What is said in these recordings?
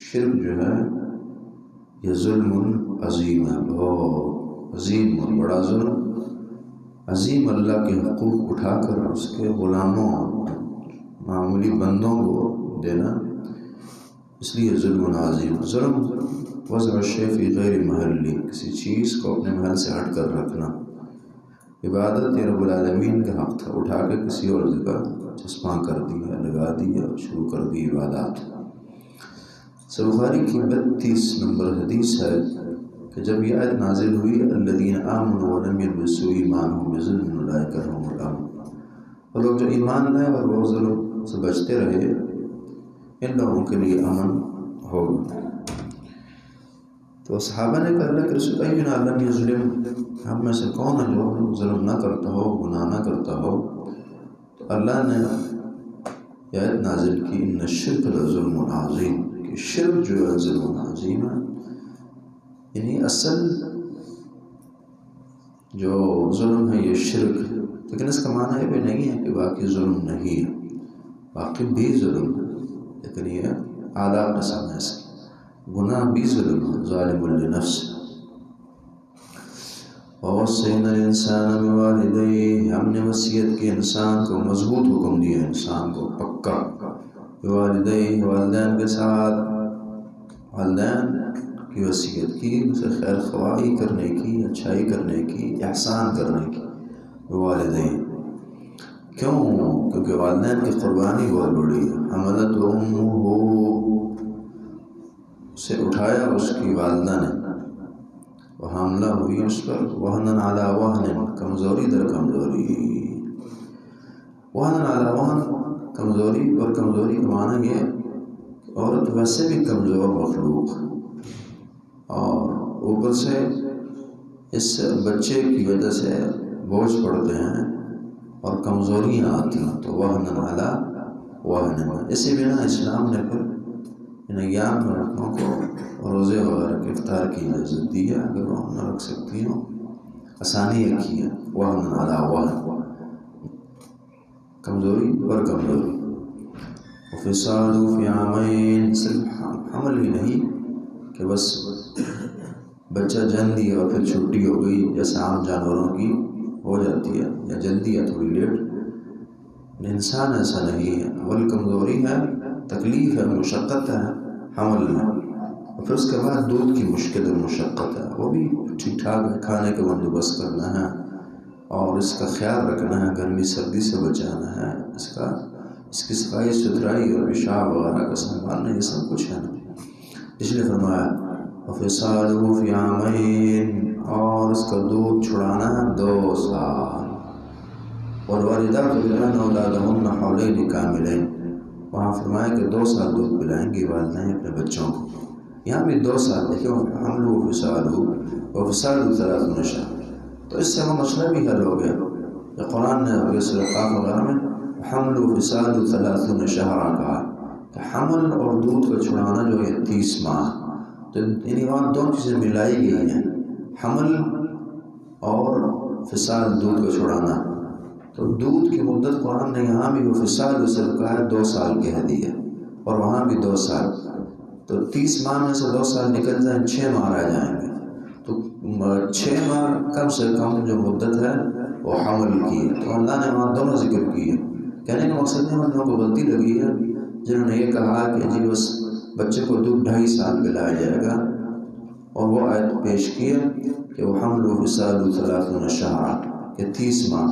شرک جو ہے یہ ظلم عظیم ہے، بہت عظیم اور بڑا ظلم عظیم، اللہ کے حقوق اٹھا کر اس کے غلاموں معمولی بندوں کو دینا، اس لیے ظلم عظیم۔ ظلم وضع الشیء فی غیر محلی، کسی چیز کو اپنے محل سے ہٹ کر رکھنا۔ عبادت یہ رب العالمین کا حق تھا، اٹھا کے کسی اور جگہ چسپاں کر دیا، لگا دیا، شروع کر دی عبادات۔ بخاری کی 32 نمبر حدیث ہے کہ جب یہ آیت نازل ہوئی الذین آمنوا ولم یلبسوا ایمانهم بظلم اولئک لهم الامن، اور لوگ جو ایمان لائے اور وہ ظلم سے بچتے رہے ان لوگوں کے لیے امن ہوگا۔ تو صحابہ نے کہا اللہ کے رسول اینا لم یظلم، ہم میں سے کون ہے جو ظلم نہ کرتا ہو، گناہ نہ کرتا ہو؟ تو اللہ نے یہ آیت نازل کی ان الشرک لظلم عظیم، کہ شرک جو ہے ظلم عظیم ہے، یعنی اصل جو ظلم ہے یہ شرک، لیکن اس کا معنی یہ بھی نہیں ہے کہ باقی ظلم نہیں ہے، باقی بھی ظلم ہے، لیکن یہ اعلیٰ قسم ہے، اس گناہ بھی ظلم ہے، ظالم لنفس۔ ووصینا الانسان بوالدیہ، ہم نے وصیت کی انسان کو، مضبوط حکم دیا انسان کو پکا، بوالدیہ والدین کے ساتھ، والدین کی وصیت کی، اسے خیر خواہی کرنے کی، اچھائی کرنے کی، احسان کرنے کی، بوالدیہ۔ کیوں؟ کیونکہ والدین کی قربانی بہت بڑی ہے۔ حملت امہ، اسے اٹھایا اس کی والدہ نے، وہ حاملہ ہوئی اس پر، وہن علی وہن، کمزوری در کمزوری، وہن علی وہن، کمزوری اور کمزوری کا معنی یہ کہ عورت ویسے بھی کمزور مخلوق، اور اوپر سے اس بچے کی وجہ سے بوجھ پڑتے ہیں اور کمزوریاں آتی ہیں، تو وہن علی وہن۔ اسی بنا اسلام نے پھر ان ایام میں لڑکوں کو روزے وغیرہ کی افطار کی اجازت دی ہے، اگر وہ نہ رکھ سکتی ہوں، آسانی رکھی ہے، وہن علی وہن، کمزوری پر کمزوری۔ وفصالہ فی عامین، صرف حمل ہی نہیں کہ بس بچہ جن دیا اور پھر چھٹی ہو گئی جیسے عام جانوروں کی ہو جاتی ہے، یا جلدی یا تھوڑی لیٹ، انسان ایسا نہیں ہے، اول کمزوری ہے، تکلیف ہے، مشقت ہے حمل میں، اور پھر اس کے بعد دودھ کی مشکل اور مشقت ہے، وہ بھی ٹھیک ٹھاک ہے، کھانے کا بندوبست کرنا ہے اور اس کا خیال رکھنا ہے، گرمی سردی سے بچانا ہے، اس کی صفائی ستھرائی اور پیشاب وغیرہ کا سنبھالنا، یہ سب کچھ ہے نا۔ اس لیے فرمایا وفصالہ فی عامین، اور اس کا دودھ چھڑانا ہے 2 سال، والوالدات یرضعن اولادہن حولین کاملین، وہاں فرمایا کہ 2 سال دودھ پلائیں گی والدین اپنے بچوں کو، یہاں بھی 2 سال، دیکھیں حملہ وفصالہ 30 شہر، تو اس سے وہ مسئلہ بھی حل ہو گیا کہ قرآن نے سورۃ قاف وغیرہ میں حمل وفصال 30 شہرا کہا کہ حمل اور دودھ کا چھڑانا جو ہے 30 ماہ، تو یعنی وہاں 2 چیزیں ملائی گئی ہیں، حمل اور فصال، دودھ کا چھڑانا، تو دودھ کی مدت قرآن نے یہاں بھی وفصال صرف کہا ہے 2 سال کہہ دی ہے، اور وہاں بھی 2 سال، تو 30 ماہ میں سے 2 سال نکل جائیں، 6 ماہ رہ جائیں گے، تو 6 ماہ کم سے کم جو مدت ہے وہ حمل کی ہے، تو اللہ نے وہاں دونوں ذکر کی ہے۔ کہنے کا مقصد ہے ان لوگوں کو غلطی لگی ہے جنہوں نے یہ کہا کہ جی بس بچے کو دودھ 2.5 سال پلایا جائے گا، اور وہ آیت پیش کی ہے کہ وہ حمل وفصال 30 شہرا، کہ 30 ماہ،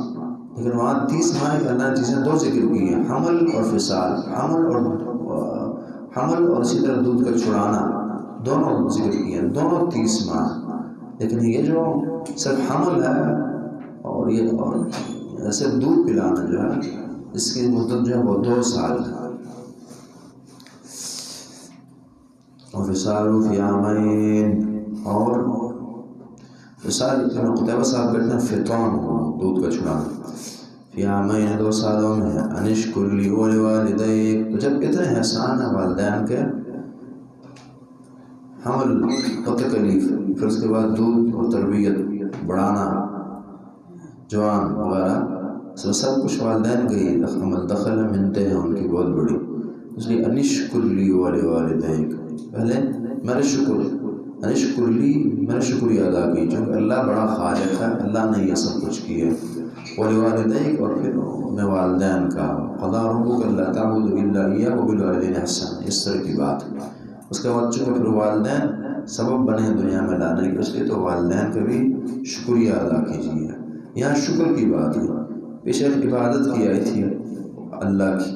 لیکن وہاں 30 ماہ کے اللہ نے چیزیں 2 ذکر کی ہیں، حمل اور فصال، حمل اور اسی طرح دودھ کا چھڑانا، دونوں ذکر کیے ہیں، دونوں 30 ماہ، لیکن یہ جو صرف حمل ہے اور یہ صرف دودھ پلانا جو ہے، اس کی مدت جو ہے وہ 2 سال ہے۔ وفصال فی عامین، اور فصال ابن قتیبہ صاحب کہتے ہیں فطام، دودھ کا چھڑانا، فی عامین 2 سالوں میں ہے، انشکر لی ولوالدیک، تو جب اتنے احسان ہیں والدین کے، حمل و تکلیف، پھر اس کے بعد دودھ اور تربیت، بڑھانا، جوان وغیرہ، سب کچھ والدین کا ہی دخل منتیں ہیں ان کی بہت بڑی، اس لیے انشکر لی ولوالدیک، پہلے میرے اشکر لی، میرے شکریہ ادا کی، چونکہ اللہ بڑا خالق ہے، اللہ نے یہ سب کچھ کیا. وَلِوَالِدَيْكَ، اور پھر اپنے والدین کا، قَضَىٰ رَبُّكَ أَلَّا تَعْبُدُوا إِلَّا إِيَّاهُ وَبِالْوَالِدَيْنِ إِحْسَانًا، اس طرح کی بات. اس کے بعد چونکہ پھر والدین سبب بنے دنیا میں لانے کے، اس لیے تو والدین کا بھی شکریہ ادا کیجیے. یہاں شکر کی بات ہے. پیچھے عبادت کی آئی تھی اللہ کی،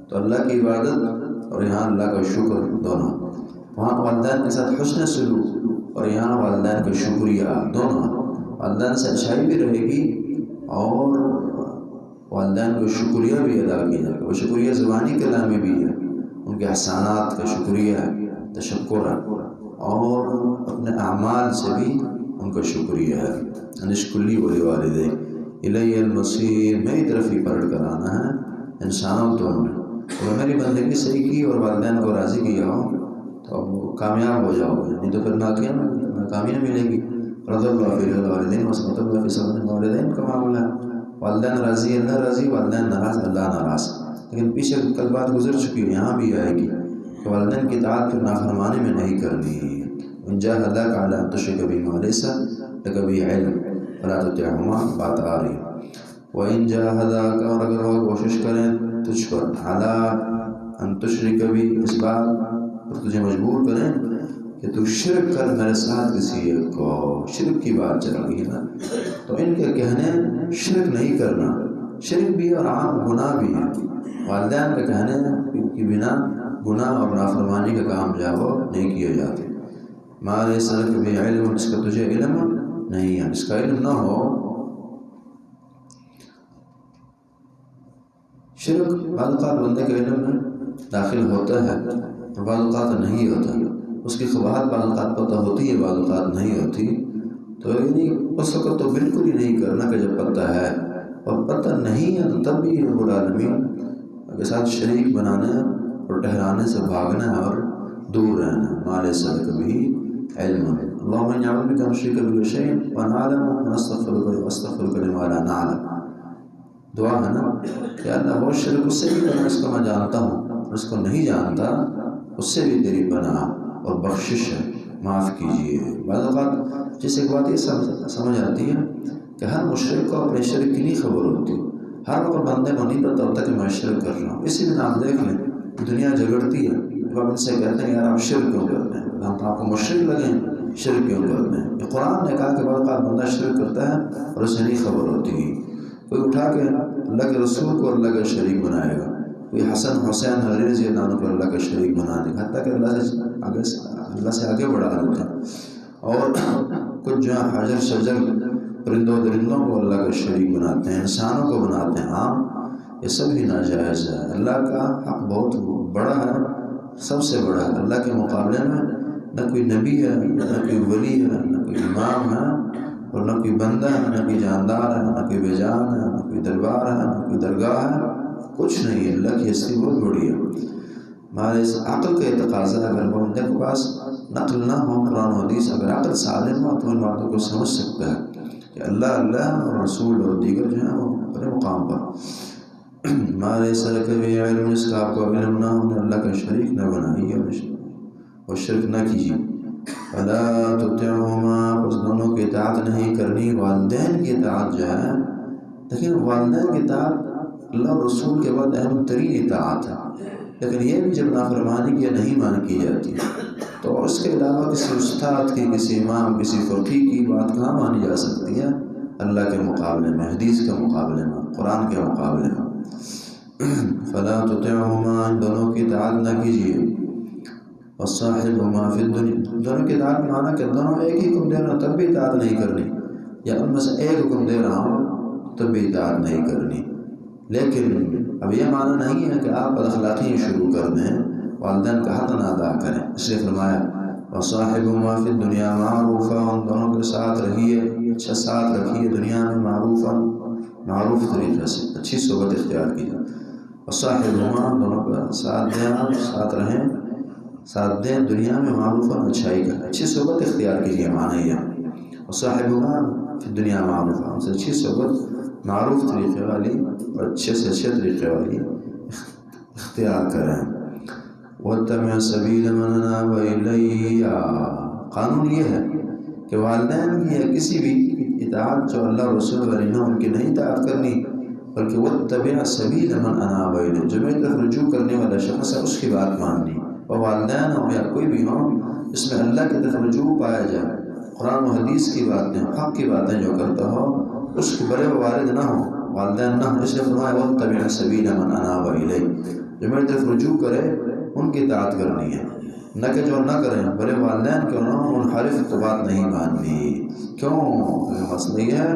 تو اللہ کی عبادت اور یہاں اللہ کا شکر دونوں. وہاں والدین کے ساتھ حسن سلوک اور یہاں والدین کا شکریہ دونوں. والدین سے اچھائی بھی رہے گی اور والدین کو شکریہ بھی ادا کیا جائے گا. وہ شکریہ زبانی کلامی بھی ہے، ان کے احسانات کا شکریہ ہے، تشکر ہے، اور اپنے اعمال سے بھی ان کا شکریہ ہے. انشکر لی وَلِوَالِدَيْكَ اِلَيَّ الْمَصِيرُ، میری طرف ہی پلٹ کر آنا ہے انسانوں. تم نے اگر میری بندگی صحیح کی اور والدین کو راضی کیا ہو تو کامیاب ہو جاؤ گے، نہیں تو پھر ناکامی نہ ملے گی. رضی اللہ فی الوالدین وسخط اللہ فی سخط الوالدین کا معاملہ ہے. والدین راضی اللہ راضی، والدین ناراض اللہ ناراض. لیکن پیچھے کل بات گزر چکی ہے، یہاں بھی آئے گی کہ والدین کی اطاعت پھر نافرمانی میں نہیں کرنی. ان جاہداک علی ان تشرک بی ما لیس لک بہ علم فلا تطعہما، بات آ رہی ہے. وَإِن جَاهَدَاكَ، اور اگر وہ کوشش کریں تجھ پر، عَلَىٰ أَن تُشْرِكَ بِي، اس بات پر تجھے مجبور کریں کہ تو شرک کر میرے ساتھ کسی ایک کو. شرک کی بات چل رہی ہے نا، تو ان کے کہنے شرک نہیں کرنا، شرک بھی اور عام گناہ بھی ہے. والدین کے کہنے کی بنا گناہ اور نافرمانی کا کام جاؤ نہیں کیے جاتے. ما لیس لک بہ علم، اس کا تجھے علم نہیں ہے، اس کا علم نہ ہو. شرک بعض اوقات بندے کے علم میں داخل ہوتا ہے اور بعض اوقات نہیں ہوتا. اس کی قباحت بعض اوقات پتہ ہوتی ہے، بعض اوقات نہیں ہوتی. تو یعنی اس وقت تو بالکل ہی نہیں کرنا کہ جب پتہ ہے، اور پتہ نہیں ہے تو تب بھی رب العالمین کے ساتھ شریک بنانا اور ٹھہرانے سے بھاگنا اور دور رہنا. ما لیس لک بہ علم. اللہم انی اعوذ بک ان اشرک بک شیئا وانا اعلم واستغفرک لما لا نعلم. دعا ہے نا کہ اللہ وہ شرک اس سے بھی کرنا اس کو میں جانتا ہوں، اور اس کو نہیں جانتا اس سے بھی تیری پناہ اور بخشش ہے، معاف کیجیے. بعض اوقات جس ایک بات یہ سمجھ آتی ہے کہ ہر مشرک کو اپنے شرک کی نہیں خبر ہوتی. ہر وقت بندے کو نہیں پتہ ہوتا کہ میں شرک کر رہا ہوں. اسی دن آپ دیکھ لیں دنیا جھگڑتی ہے، جب آپ ان سے کہتے ہیں یار آپ شرک کیوں کرتے ہیں، ہم آپ کو مشرک لگیں، شرک کیوں کرتے ہیں. یہ قرآن نے کہا کہ بعض اوقات بندہ شرک کرتا ہے اور اسے نہیں خبر ہوتی. کوئی اٹھا کے اللہ کے رسول کو اللہ کا شریک بنائے گا، کوئی حسن حسین علی رضی اللہ عنہ کو اللہ کا شریک بنا دے گا، حتیٰ کہ اللہ سے آگے بڑھا دیتے ہیں. اور کچھ جو ہے حجر شجر پرندوں درندوں کو اللہ کا شریک بناتے ہیں، انسانوں کو بناتے ہیں. عام یہ سب ہی ناجائز ہے. اللہ کا حق بہت بڑا ہے، سب سے بڑا ہے. اللہ کے مقابلے میں نہ کوئی نبی ہے، نہ کوئی ولی ہے، نہ کوئی امام ہے، اور نہ کوئی بندہ ہے، نہ کوئی جاندار ہے، نہ کوئی بے جان ہے، نہ کوئی دربار ہے، نہ کوئی درگاہ ہے، کچھ نہیں ہے. اللہ کی ہستی بہت بڑی ہے. ہمارے اس عقل کا تقاضا، اگر بندے کے پاس نقل نہ ہو قرآن و حدیث، اگر عقل سالم ہو تو ان باتوں کو سمجھ سکتا ہے کہ اللہ اور رسول اور دیگر جو ہیں وہ اپنے مقام پر. ہمارے سر کبھی علم، اس کا آپ کو علم نہ ہو، اللہ کا شریک نہ بنائیے اور شرک نہ کیجیے. فلا تطعهما، اس دونوں کی اطاعت نہیں کرنی. والدین کی اطاعت جو ہے، لیکن والدین کی اطاعت اللہ اور رسول کے بعد اہم ترین اطاعت ہے. لیکن یہ بھی جب نافرمانی کی نہیں مان کی جاتی تو اس کے علاوہ کسی استاد کی، کسی امام، کسی فقیہ کی بات کہاں مانی جا سکتی ہے اللہ کے مقابلے میں، حدیث کے مقابلے میں، قرآن کے مقابلے میں. فلا تطعهما، ان دونوں کی اطاعت نہ کیجیے. وصاحبهما فی الدنیا، دونوں کی اطاعت مانا کہ دونوں ایک ہی حکم دے رہا ہوں تب بھی اطاعت نہیں کرنی، یا ان میں سے ایک حکم دے رہا ہوں تب بھی اطاعت نہیں کرنی. لیکن اب یہ معنی نہیں ہے کہ آپ بد اخلاقی شروع کر دیں، والدین کا حق نہ ادا کریں. اس لیے فرمایا وصاحبهما فی الدنیا معروفا، ان دونوں کے ساتھ رہیے، اچھا ساتھ رکھیے دنیا میں، معروف طریقے سے اچھی صحبت اختیار کیجیے. وصاحبهما، دونوں کا ساتھ دیں، آپ ساتھ رہیں، ساتھ دیں دنیا میں، معروف اور اچھائی کا، اچھی صحبت اختیار کیجیے. معنی یہ وصاحبهما فی الدنیا معروف، ان سے اچھی صحبت معروف طریقے والی اور اچھے سے اچھے طریقے والی اختیار کریں. واتبع سبیل من اناب الی، قانون یہ ہے کہ والدین کی یا کسی بھی اطاعت جو اللہ رسول والی نہ ان کی نہیں اطاعت کرنی، بلکہ واتبع سبیل من اناب الی، جو میری طرف رجوع کرنے والا شخص ہے اس کی بات ماننی، اور والدین ہو یا کوئی بھی ہو اس میں اللہ کی طرف رجوع پایا جائے، قرآن و حدیث کی باتیں حق کی باتیں جو کرتا ہو اس کے بڑے والد نہ ہو، والدین نہ ہو، اس لیے فرمایا واتبع سبیل من اناب الی، جو میری طرف رجوع کرے ان کی اطاعت کرنی ہے، نہ کہ جو نہ کریں بڑے والدین کیوں نہ ہوں منحرف تو بات نہیں ماننی۔ کیوں؟ مسئلہ یہ ہے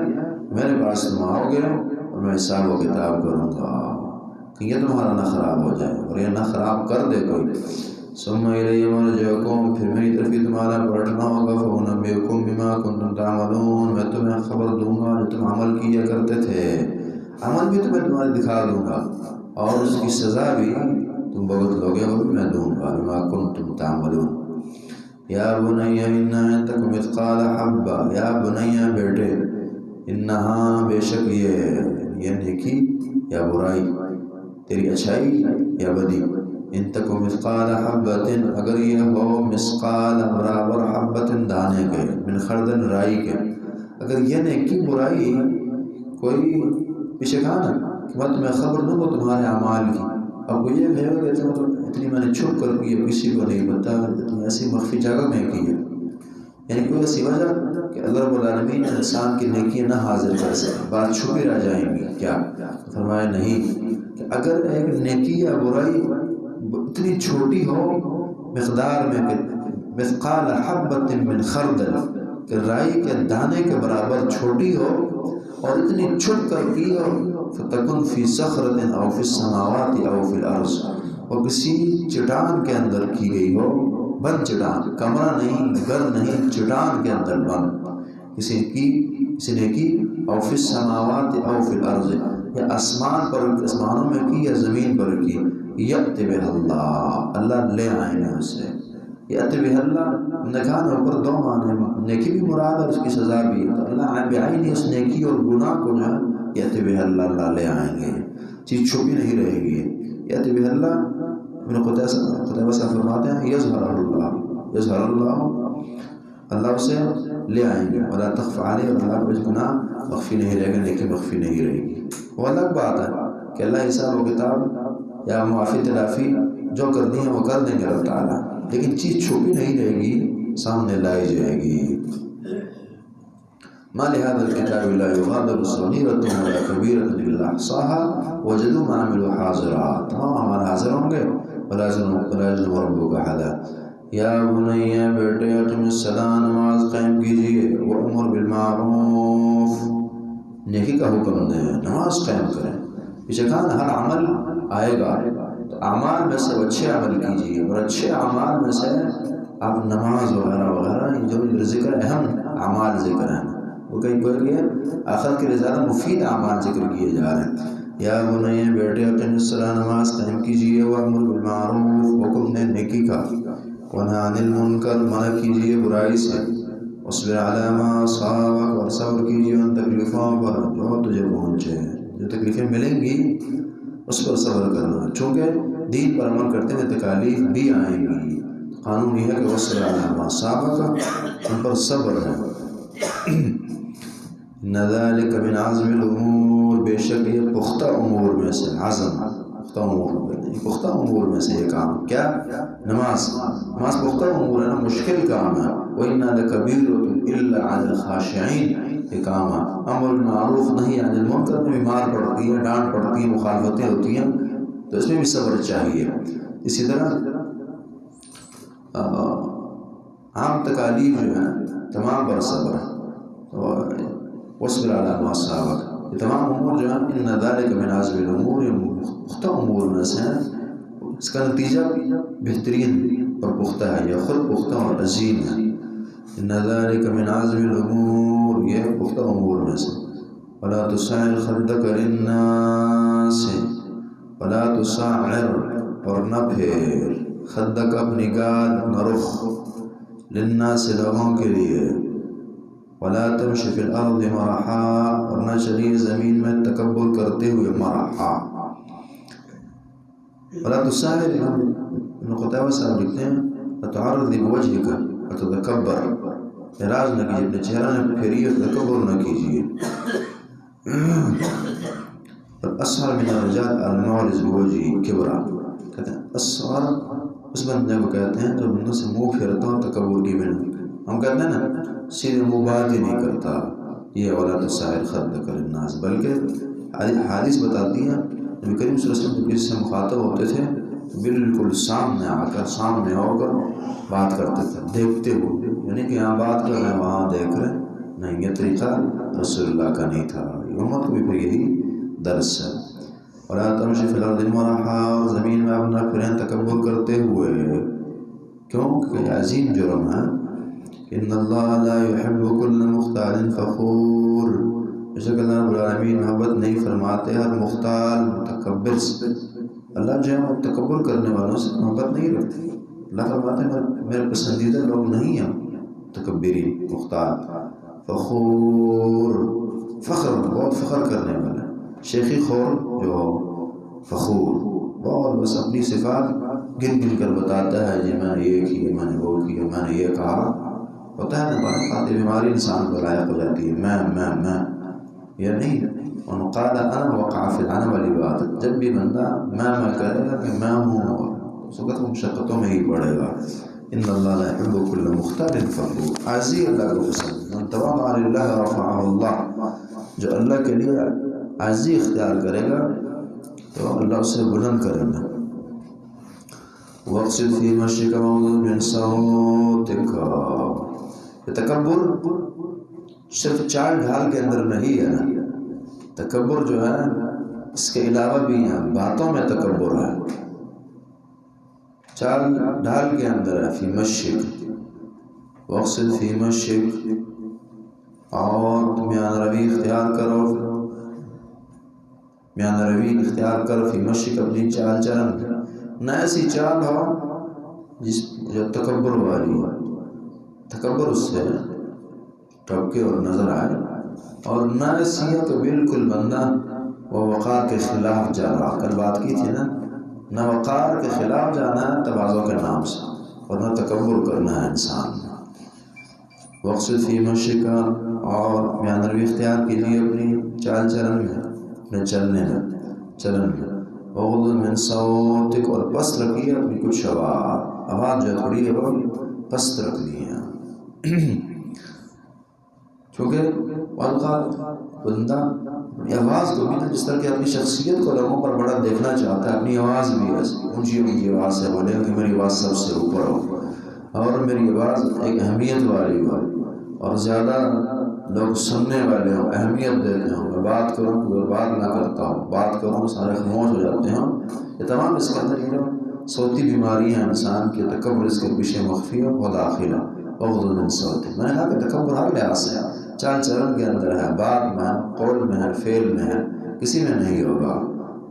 میرے پاس تم آؤ گے اور میں حساب و کتاب کروں گا کہ یہ تمہارا نہ خراب ہو جائے، اور یہ نہ خراب کر دے کوئی، ثم الی مرجعکم، پھر میری طرف ہی تمہارا پلٹنا ہوگا، فانبئکم بما کنتم تعملون، میں تمہیں خبر دوں گا جو تم عمل کیا کرتے تھے، عمل بھی تمہیں تمہارے دکھا دوں گا، اور اس کی سزا بھی تم بہت لوگے وہ بھی میں دوں گا، بما کنتم تعملون۔ یا بنی انہا تک مثقال حبہ، یا بنی بیٹے، انہا بے شک یہ نیکی یا برائی، تیری اچھائی یا بدی، ان تک مثقال حبۃ، اگر یہ ہو مثقال برابر حبۃ دانے کے، من خردل رائی کے، اگر یہ نیکی برائی کوئی پیچھے کھانا کہ میں تمہیں خبر دوں گا تمہارے اعمال کی، اب وہ یہ کہے گا کہ اتنی میں نے چھپ کر کی ہے کسی کو نہیں پتا، اتنی ایسی مخفی جگہ میں کی ہے، یعنی کوئی ایسی وجہ کہ اللہ رب العالمین نے انسان کی نیکیاں نہ حاضر کر سکے، بات چھپی رہ جائیں گی، کیا فرمایا نہیں کہ اگر ایک نیکی یا برائی اتنی چھوٹی ہو مقدار میں کہ مثقال حبۃ من خردل، کہ رائی کے دانے کے برابر چھوٹی ہو اور اتنی چھپ کر کی ہو، فتکن فی صخرۃ او فی السماوات او فی الارض، اور کسی چٹان کے اندر کی گئی ہو، بند چٹان، کمرہ نہیں، گھر نہیں، چٹان کے اندر بند، کسی نے کی او فی السماوات او فی الارض، یا آسمان پر، آسمانوں میں کی یا زمین پر کی، یأتی بہ اللہ، اللہ لے آئیں گے اسے، یأتی بہ اللہ نکان اوپر دو معنی، نیکی بھی مراد اور اس کی سزا بھی، تو اللہ بعینی اس نیکی اور گناہ کو جو ہے یأتی بہ اللہ، اللہ لے آئیں گے، چیز چھپی نہیں رہے گی، یأتی بہ اللہ، ابن قتیبہ سے فرماتے ہیں یظہر اللہ، یظہر اللہ، اللہ اسے لے آئیں گے، ولا تخفی علیہ، اور اللہ کو اس گناہ مخفی نہیں رہے گا، نیکی مخفی نہیں رہے گی۔ وہ الگ بات ہے کہ اللہ حساب و کتاب یا معافی تلافی جو کرنی ہے وہ کر دیں گے اللہ تعالیٰ، لیکن چیز چھپی نہیں رہے گی، سامنے لائی جائے گی۔ ما لهذا الكتاب لا يغادر صغيرة ولا كبيرة إلا أحصاها وجدوا ما عملوا حاضرا، تمام اعمال حاضر ہوں گے، ولا يظلم ربك أحدا۔ یا بنی بیٹے اقم الصلاۃ، نماز قائم کیجیے، وامر بالمعروف، نیکی کا حکم دیں، نماز قائم کریں، پیچھے کہا ہر عمل آئے گا، تو اعمال میں سے اچھے عمل کیجیے، اور اچھے اعمال میں سے آپ نماز وغیرہ وغیرہ جو ذکر اہم اعمال ذکر ہیں، وہ کہیں کوئی ہے آخرت کے لیے زیادہ مفید اعمال ذکر کیے جا رہے ہیں۔ یا بنی بیٹے اقم الصلاۃ، نماز قائم کیجیے، وامر بالمعروف، حکم دیں نیکی کا، ونہی عن المنکر، منع کیجیے برائی سے، واصبر علی ما اصابک، اور صبر کیجیے ان تکلیفوں پر جو تجھے پہنچے، جو تکلیفیں ملیں گی اس پر صبر کرنا، چونکہ دین پر عمل کرتے ہوئے تکالیف بھی آئیں گی، قانون یہ ہے کہ واصبر علی ما اصابک، ان پر صبر ہے۔ ان ذلک من عزم الامور، بے شک یہ پختہ امور میں سے، عزم پختہ امور میں سے یہ کام، کیا؟ نماز پختہ امور ہے نا، مشکل کام ہے، وَإِنَّا لَكَبِيرٌ إِلَّا عَلَى الْخَاشِعِينَ، یہ کام ہے۔ امر بالمعروف نہی عن المنکر میں بھی مار پڑتی ہے، ڈانٹ پڑتی ہے، مخالفتیں ہوتی ہیں، تو اس میں بھی صبر چاہیے۔ اسی طرح عام تکالیف جو ہیں تمام پر صبر، وَاصْبِرْ عَلَىٰ مَا أَصَابَكَ، یہ تمام امور جو ہیں ان ذَلِكَ مِنْ عَزْمِ الْأُمُورِ، یہ پختہ امور میں سے ہیں، اس کا نتیجہ بہترین اور پختہ ہے، یہ خود پختہ اور عظیم ہے۔ ان ذَلِكَ مِنْ عَزْمِ الْأُمُورِ، یہ پختہ امور میں سے۔ وَلَا تُصَعِّرْ خَدَّكَ لِلنَّاسِ، وَلَا تُصَعِّرْ، اور نہ پھیر، خدک اپنی گال، نہ رخ، للناس لوگوں کے لیے، ولا تمشی فی الارض مرحا، اور نہ چلیے زمین میں تکبر کرتے ہوئے، مرحا، ولا تسائر ابن قتیبہ صاحب لکھتے ہیں تعرض بوجهك وتتکبر، اعراض نہ کیجیے، اپنے چہرہ نے پھیریے، تکبر نہ کیجیے. اسہر من الرجال المعرض بوجهه کبرا، کہتے ہیں اسہر اس بندے کو کہتے ہیں جو بندوں سے منہ پھیرتا ہوں تکبر کی بنا. ہم کہتے ہیں نا سیدھے منہ بات ہی نہیں کرتا، یہ ولا تسائر خدک للناس، بلکہ حدیث بتاتی ہے نبی کریم صلی اللہ علیہ وسلم کسی سے مخاطب ہوتے تھے بالکل سامنے آ کر، سامنے ہو کر بات کرتے تھے، دیکھتے ہوئے، یعنی کہ یہاں بات کر رہے ہیں وہاں دیکھ رہے نہیں. یہ طریقہ رسول اللہ کا نہیں تھا. امت کو بھی پھر یہی درس ہے. اور تمشی فی الارض مرحا، اور زمین میں اپنا پھریں تکبر کرتے ہوئے، کیونکہ عظیم جرم ہے. ان اللہ لا يحب كل مختال فخور، بے شک اللہ رب العالمین محبت نہیں فرماتے ہر مختال متکبر سے. اللہ جو ہے تکبر کرنے والوں سے محبت نہیں رکھتے. اللہ فرماتے ہیں میرے پسندیدہ لوگ نہیں ہیں متکبرین مختال. فخور، فخر، بہت فخر کرنے والا، شیخی خور جو ہو، فخور بہت بس اپنی صفات گن گن کر بتاتا ہے، جی میں نے یہ کیا، میں نے وہ کیا، میں نے یہ کہا. ہوتا ہے نا خاطر بیماری انسان کو لائق ہو جاتی ہے، میں یہ نہیں. ان قال انا وقع فی الانا والی بات، جب بھی بندہ میں کرے گا کہ میں ہوں، اور اس وقت مشقتوں میں ہی پڑے گا. ان اللہ لا يحب كل مختال فخور، عاجزی اللہ کو پسند. من تواضع للہ رفعہ اللہ، جو اللہ کے لیے عاجزی اختیار کرے گا تو اللہ اسے بلند کرے گا. واقصد فی مشیک واغضض من صوتک، تکبر صرف چال ڈھال کے اندر نہیں ہے نا، تکبر جو ہے اس کے علاوہ بھی ہے، باتوں میں تکبر ہے، چال ڈھال کے اندر ہے. فی مشیک، واقصد فی مشیک، اور میان روی اختیار کرو، میان روی اختیار کر، فی مشیک اپنی چال چلن، نہ ایسی چال ہو جس جو تکبر والی ہو، تکبر اس سے ٹپکے اور نظر آئے، اور نہ ایسی ہے تو بالکل بندہ وہ وقار کے خلاف جا رہا. کل بات کی تھی نا، نہ وقار کے خلاف جانا ہے تواضع کے نام سے، اور نہ تکبر کرنا ہے انسان. وقصد فی مشیک، اور میان روی اختیار کیجیے اپنی چال چلن میں، اپنے چلن میں. واغضض من صوتک، اور پست رکھیے اپنی کچھ آواز جو تھوڑی ہے وہ پست رکھنی ہے. کیونکہ اوقات بندہ اپنی آواز کو بھی، جس طرح کہ اپنی شخصیت کو لوگوں پر بڑا دیکھنا چاہتا ہے، اپنی آواز بھی اونچی آواز سے بولے کہ میری آواز سب سے اوپر ہو، اور میری آواز ایک اہمیت والی ہو، اور زیادہ لوگ سننے والے ہوں، اہمیت دیتے ہوں. میں بات کروں کوئی بات نہ کرتا ہوں، بات کروں سارے خاموش ہو جاتے ہیں. یہ تمام اس کے اندر یہ جو صوتی بیماری ہے انسان کی، تکبر اس کے پیچھے مخفی و داخلہ. واغضض من صوتک، میں نے کہا کہ تکبر ہر لحاظ سے چال چلن کے اندر ہے، بات میں، قول میں ہے، فعل میں ہے، کسی میں نہیں ہوگا.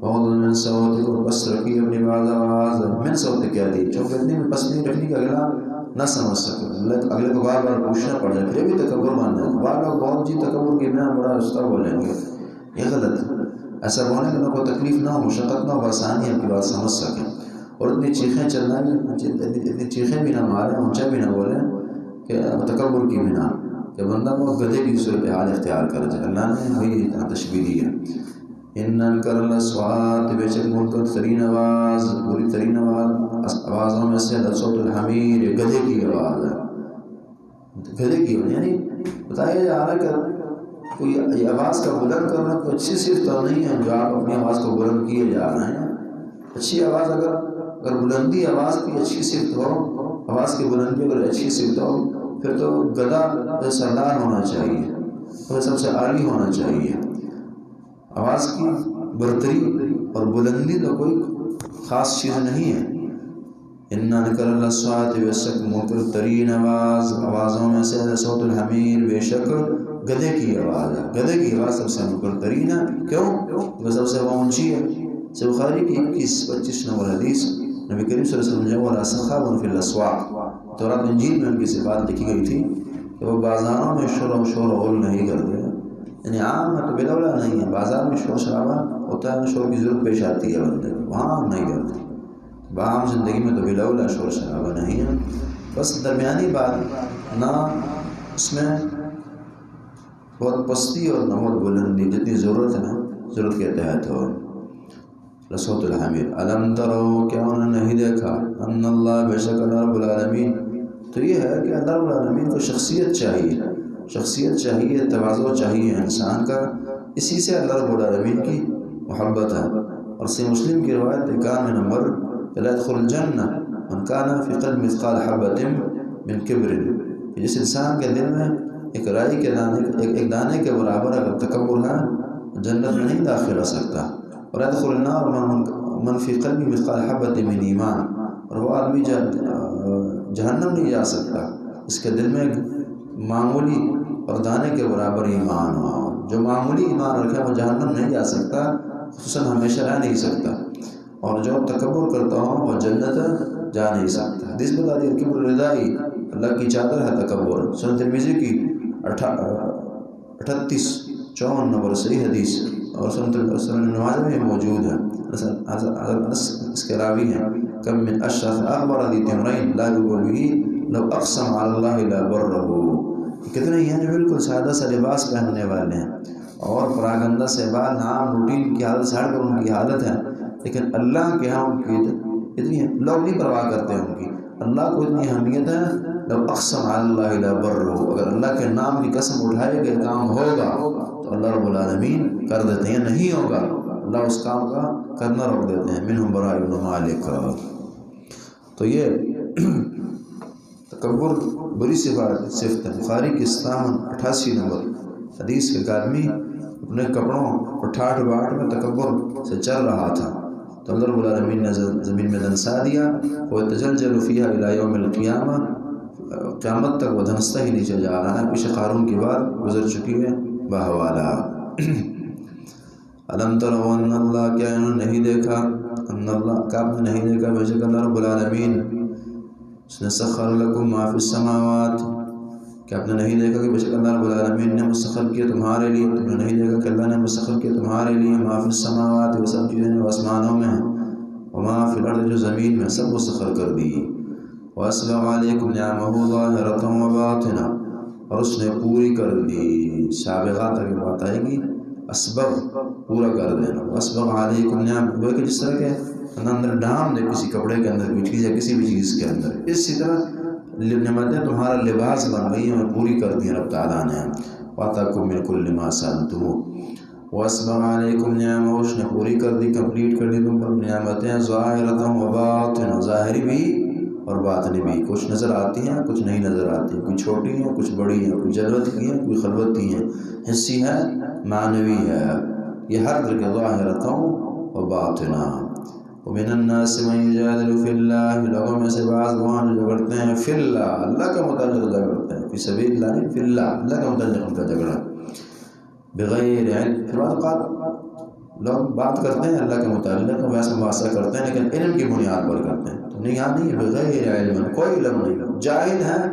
واغضض من صوتک، اور پست رکھی اپنی آواز. من صوتک کیا دی، چونکہ اتنی میں پست نہیں رکھنی کہ اگلا نہ سمجھ سکے، اگلے کو بار بار پوچھنا پڑ جائے، پھر بھی تکبر مان جائے. بار بار بہت جی تکبر کی میں بڑا رشتہ بولیں گے، یہ غلط ہے. ایسا بولنے کہ نہ کوئی تکلیف نہ ہو، مشقت نہ ہو، آسانی آپ کی بات سمجھ سکیں. اور اتنی چیخیں چلائیں، اتنی چیخیں بھی نہ ماریں، اونچا بھی نہ بولیں کہ تکبر کی بھی نہ، کہ بندہ وہ گدھے کی صورتحال اختیار کر جائے. اللہ نے وہی تشبیہ دی ہے. ان انکر الاصوات، بے شک منکر ترین آواز، بری ترین آوازوں میں سے صوت الحمیر، گدھے کی آواز ہے. گدھے کی، یعنی بتایا جا رہا ہے کہ کوئی آواز کا بلند کرنا کوئی اچھی صرف تو نہیں ہے جو آپ اپنی آواز کو بلند کیے جا رہے ہیں. اچھی آواز اگر بلندی آواز کی اچھی صفت ہو، آواز کی بلندی اگر اچھی صفت ہو، پھر تو گدھا سردار ہونا چاہیے، وہ سب سے عالی ہونا چاہیے. آواز کی برتری اور بلندی تو کوئی خاص چیز نہیں ہے. ان انکر الاصوات، بے شک منکر ترین آوازوں میں سے صوت الحمیر، بے شک گدھے کی آواز ہے. گدھے کی آواز سب سے منکر ترین ہے. کیوں؟ وہ سب سے اونچی ہے. بخاری کی 21-25 نمبر حدیث، نبی کریم صلی اللہ علیہ وسلم نے ولا سخاب فی الاسواق، تورات انجیل میں ان کی صفات لکھی گئی تھی کہ وہ بازاروں میں شور و غل نہیں کرتے. یعنی عام ہے تو بلولا نہیں ہے، بازار میں شور شرابہ ہوتا ہے، شور کی ضرورت پیش آتی ہے بندے کو، وہاں نہیں کرتے. بعام زندگی میں تو بلاولا شور شرابہ نہیں ہے، بس درمیانی بات، نہ اس میں بہت پستی اور نہ بہت بلندی، جتنی ضرورت ہے ضرورت کے تحت ہو۔ صوت الحمید، الم ترو، کیا انہوں نے نہیں دیکھا، ان اللہ، بے شک اللہ رب العالمین۔ تو یہ ہے کہ اللہ رب العالمین کو شخصیت چاہیے، تواضع چاہیے انسان کا، اسی سے اللہ رب العالمین کی محبت ہے۔ اور صحیح مسلم کی روایت 91 نمبر، لا يدخل الجنہ من کان فی قلبہ مثقال حبۃ من کبر، جس انسان کے دل میں ایک رائی کے دانے کے برابر اگر تکبر ہے جنت میں نہیں داخل ہو سکتا۔ اور يدخل النار من فی قلبہ مثقال حبۃ من ایمان، اور وہ آدمی جہنم نہیں جا سکتا اس کے دل میں معمولی اور دانے کے برابر ایمان ہو۔ جو معمولی ایمان رکھے وہ جہنم نہیں جا سکتا، خصوصاً ہمیشہ رہ نہیں سکتا، اور جو تکبر کرتا ہو وہ جنت جا نہیں سکتا۔ حدیث بتا دی، الکبر ردائی، اللہ کی چادر ہے تکبر۔ سنن ترمذی کی 3854 نمبر صحیح حدیث، اور سنن نماز میں موجود ہے۔ اس کے راوی ہیں، کم من اشرف اخبر ذی تمرین لا یقول به لو اقسم علی اللہ لا برہ، کتنے ہی ہیں جو بالکل سادہ سا لباس پہننے والے ہیں اور پراگندہ سے بعد عام روٹین کی حالت سے ہٹ کر ان کی حالت ہے، لیکن اللہ کے ہاں ان کی اتنی لوگ نہیں پرواہ کرتے ہیں ان کی، اللہ کو اتنی اہمیت ہے، لو اقسم علی اللہ لا برہ، اگر اللہ کے نام کی قسم اٹھائے کہ کام ہوگا تو اللہ رب العالمین کر دیتے ہیں، نہیں ہوگا اللہ اس کام کا کرنا روک دیتے ہیں۔ منہم براء بن مالک۔ تو یہ تکبر بری صفت ہے۔ بخاری کی 88 نمبر حدیث کے آدمی اپنے کپڑوں اور ٹھاٹ باٹ میں تکبر سے چل رہا تھا تو اللہ رب العالمین نے زمین میں دھنسا دیا، وَيَتَجَلْجَلُ فِيهَا إِلَى يَوْمِ الْقِيَامَةِ، قیامت تک وہ دھنستا ہی نیچے جا رہا ہے۔ پیچھے قارون کی بات گزر چکی ہے بحوالہ۔ الم تروا ان اللہ، کیا انہوں نے نہیں دیکھا، ان اللہ، کیا آپ نے نہیں دیکھا، بے شک اللہ رب العالمین، اس نے سخر لکم ما فی السماوات، کہ آپ نے نہیں دیکھا کہ بے شک اللہ رب العالمین نے مسخر کیا تمہارے لیے، تم نے نہیں دیکھا کہ اللہ نے مسخر کیا تمہارے لیے ما فی السماوات، وہ سب چیزیں جو آسمانوں میں ہیں، وما فی الارض، جو زمین میں، سب مسخر کر دی۔ واسبغ علیکم نعمہ ظاہرۃ وباطنہ، اور اس نے پوری کر دی، سابغہ تک بات آئے گی، اسبغ پورا کر دینا، اسبغ علیکم نعمہ، وہ کہ جس طرح کے اندر ڈھام دے کسی کپڑے کے اندر بھی چیز یا کسی بھی چیز کے اندر، اسی طرح نعمتیں تمہارا لباس بن گئی ہیں اور پوری کر دی رب تعالیٰ نے۔ وَآتَاكُم مِّن كُلِّ مَا سَأَلْتُمُوهُ، وَأَسْبَغَ عَلَيْكُمْ نِعَمَهُ، اس نے پوری کر دی، کمپلیٹ کر دی تم پر نعمتیں، ظاہرۃ وباطنہ، ظاہری بھی اور باطنی بھی، کچھ نظر آتی ہیں کچھ نہیں نظر آتی، کوئی چھوٹی ہیں کچھ بڑی ہیں، کوئی جلوت کی ہیں کوئی خلوت کی ہیں، حصی ہے معنوی ہے، یہ ہر طرح کے ظاہرۃ وباطنہ۔ ومن الناس من یجادل فی اللہ، لوگوں میں سے بعض وہاں جو جھگڑتے ہیں فی اللہ، اللہ کا متعلق جھگڑتے ہیں، فی سبیل اللہ نہیں، فی اللہ، اللہ کا متعلق ان کا جھگڑا، بغیر علم، پھر بعض اوقات لوگ بات کرتے ہیں اللہ کے متعلق ویسا مباحثہ کرتے ہیں لیکن علم کی بنیاد پر کرتے ہیں، تو نہیں یہاں نہیں ہے بغیر علم، کوئی علم نہیں، جاہل ہیں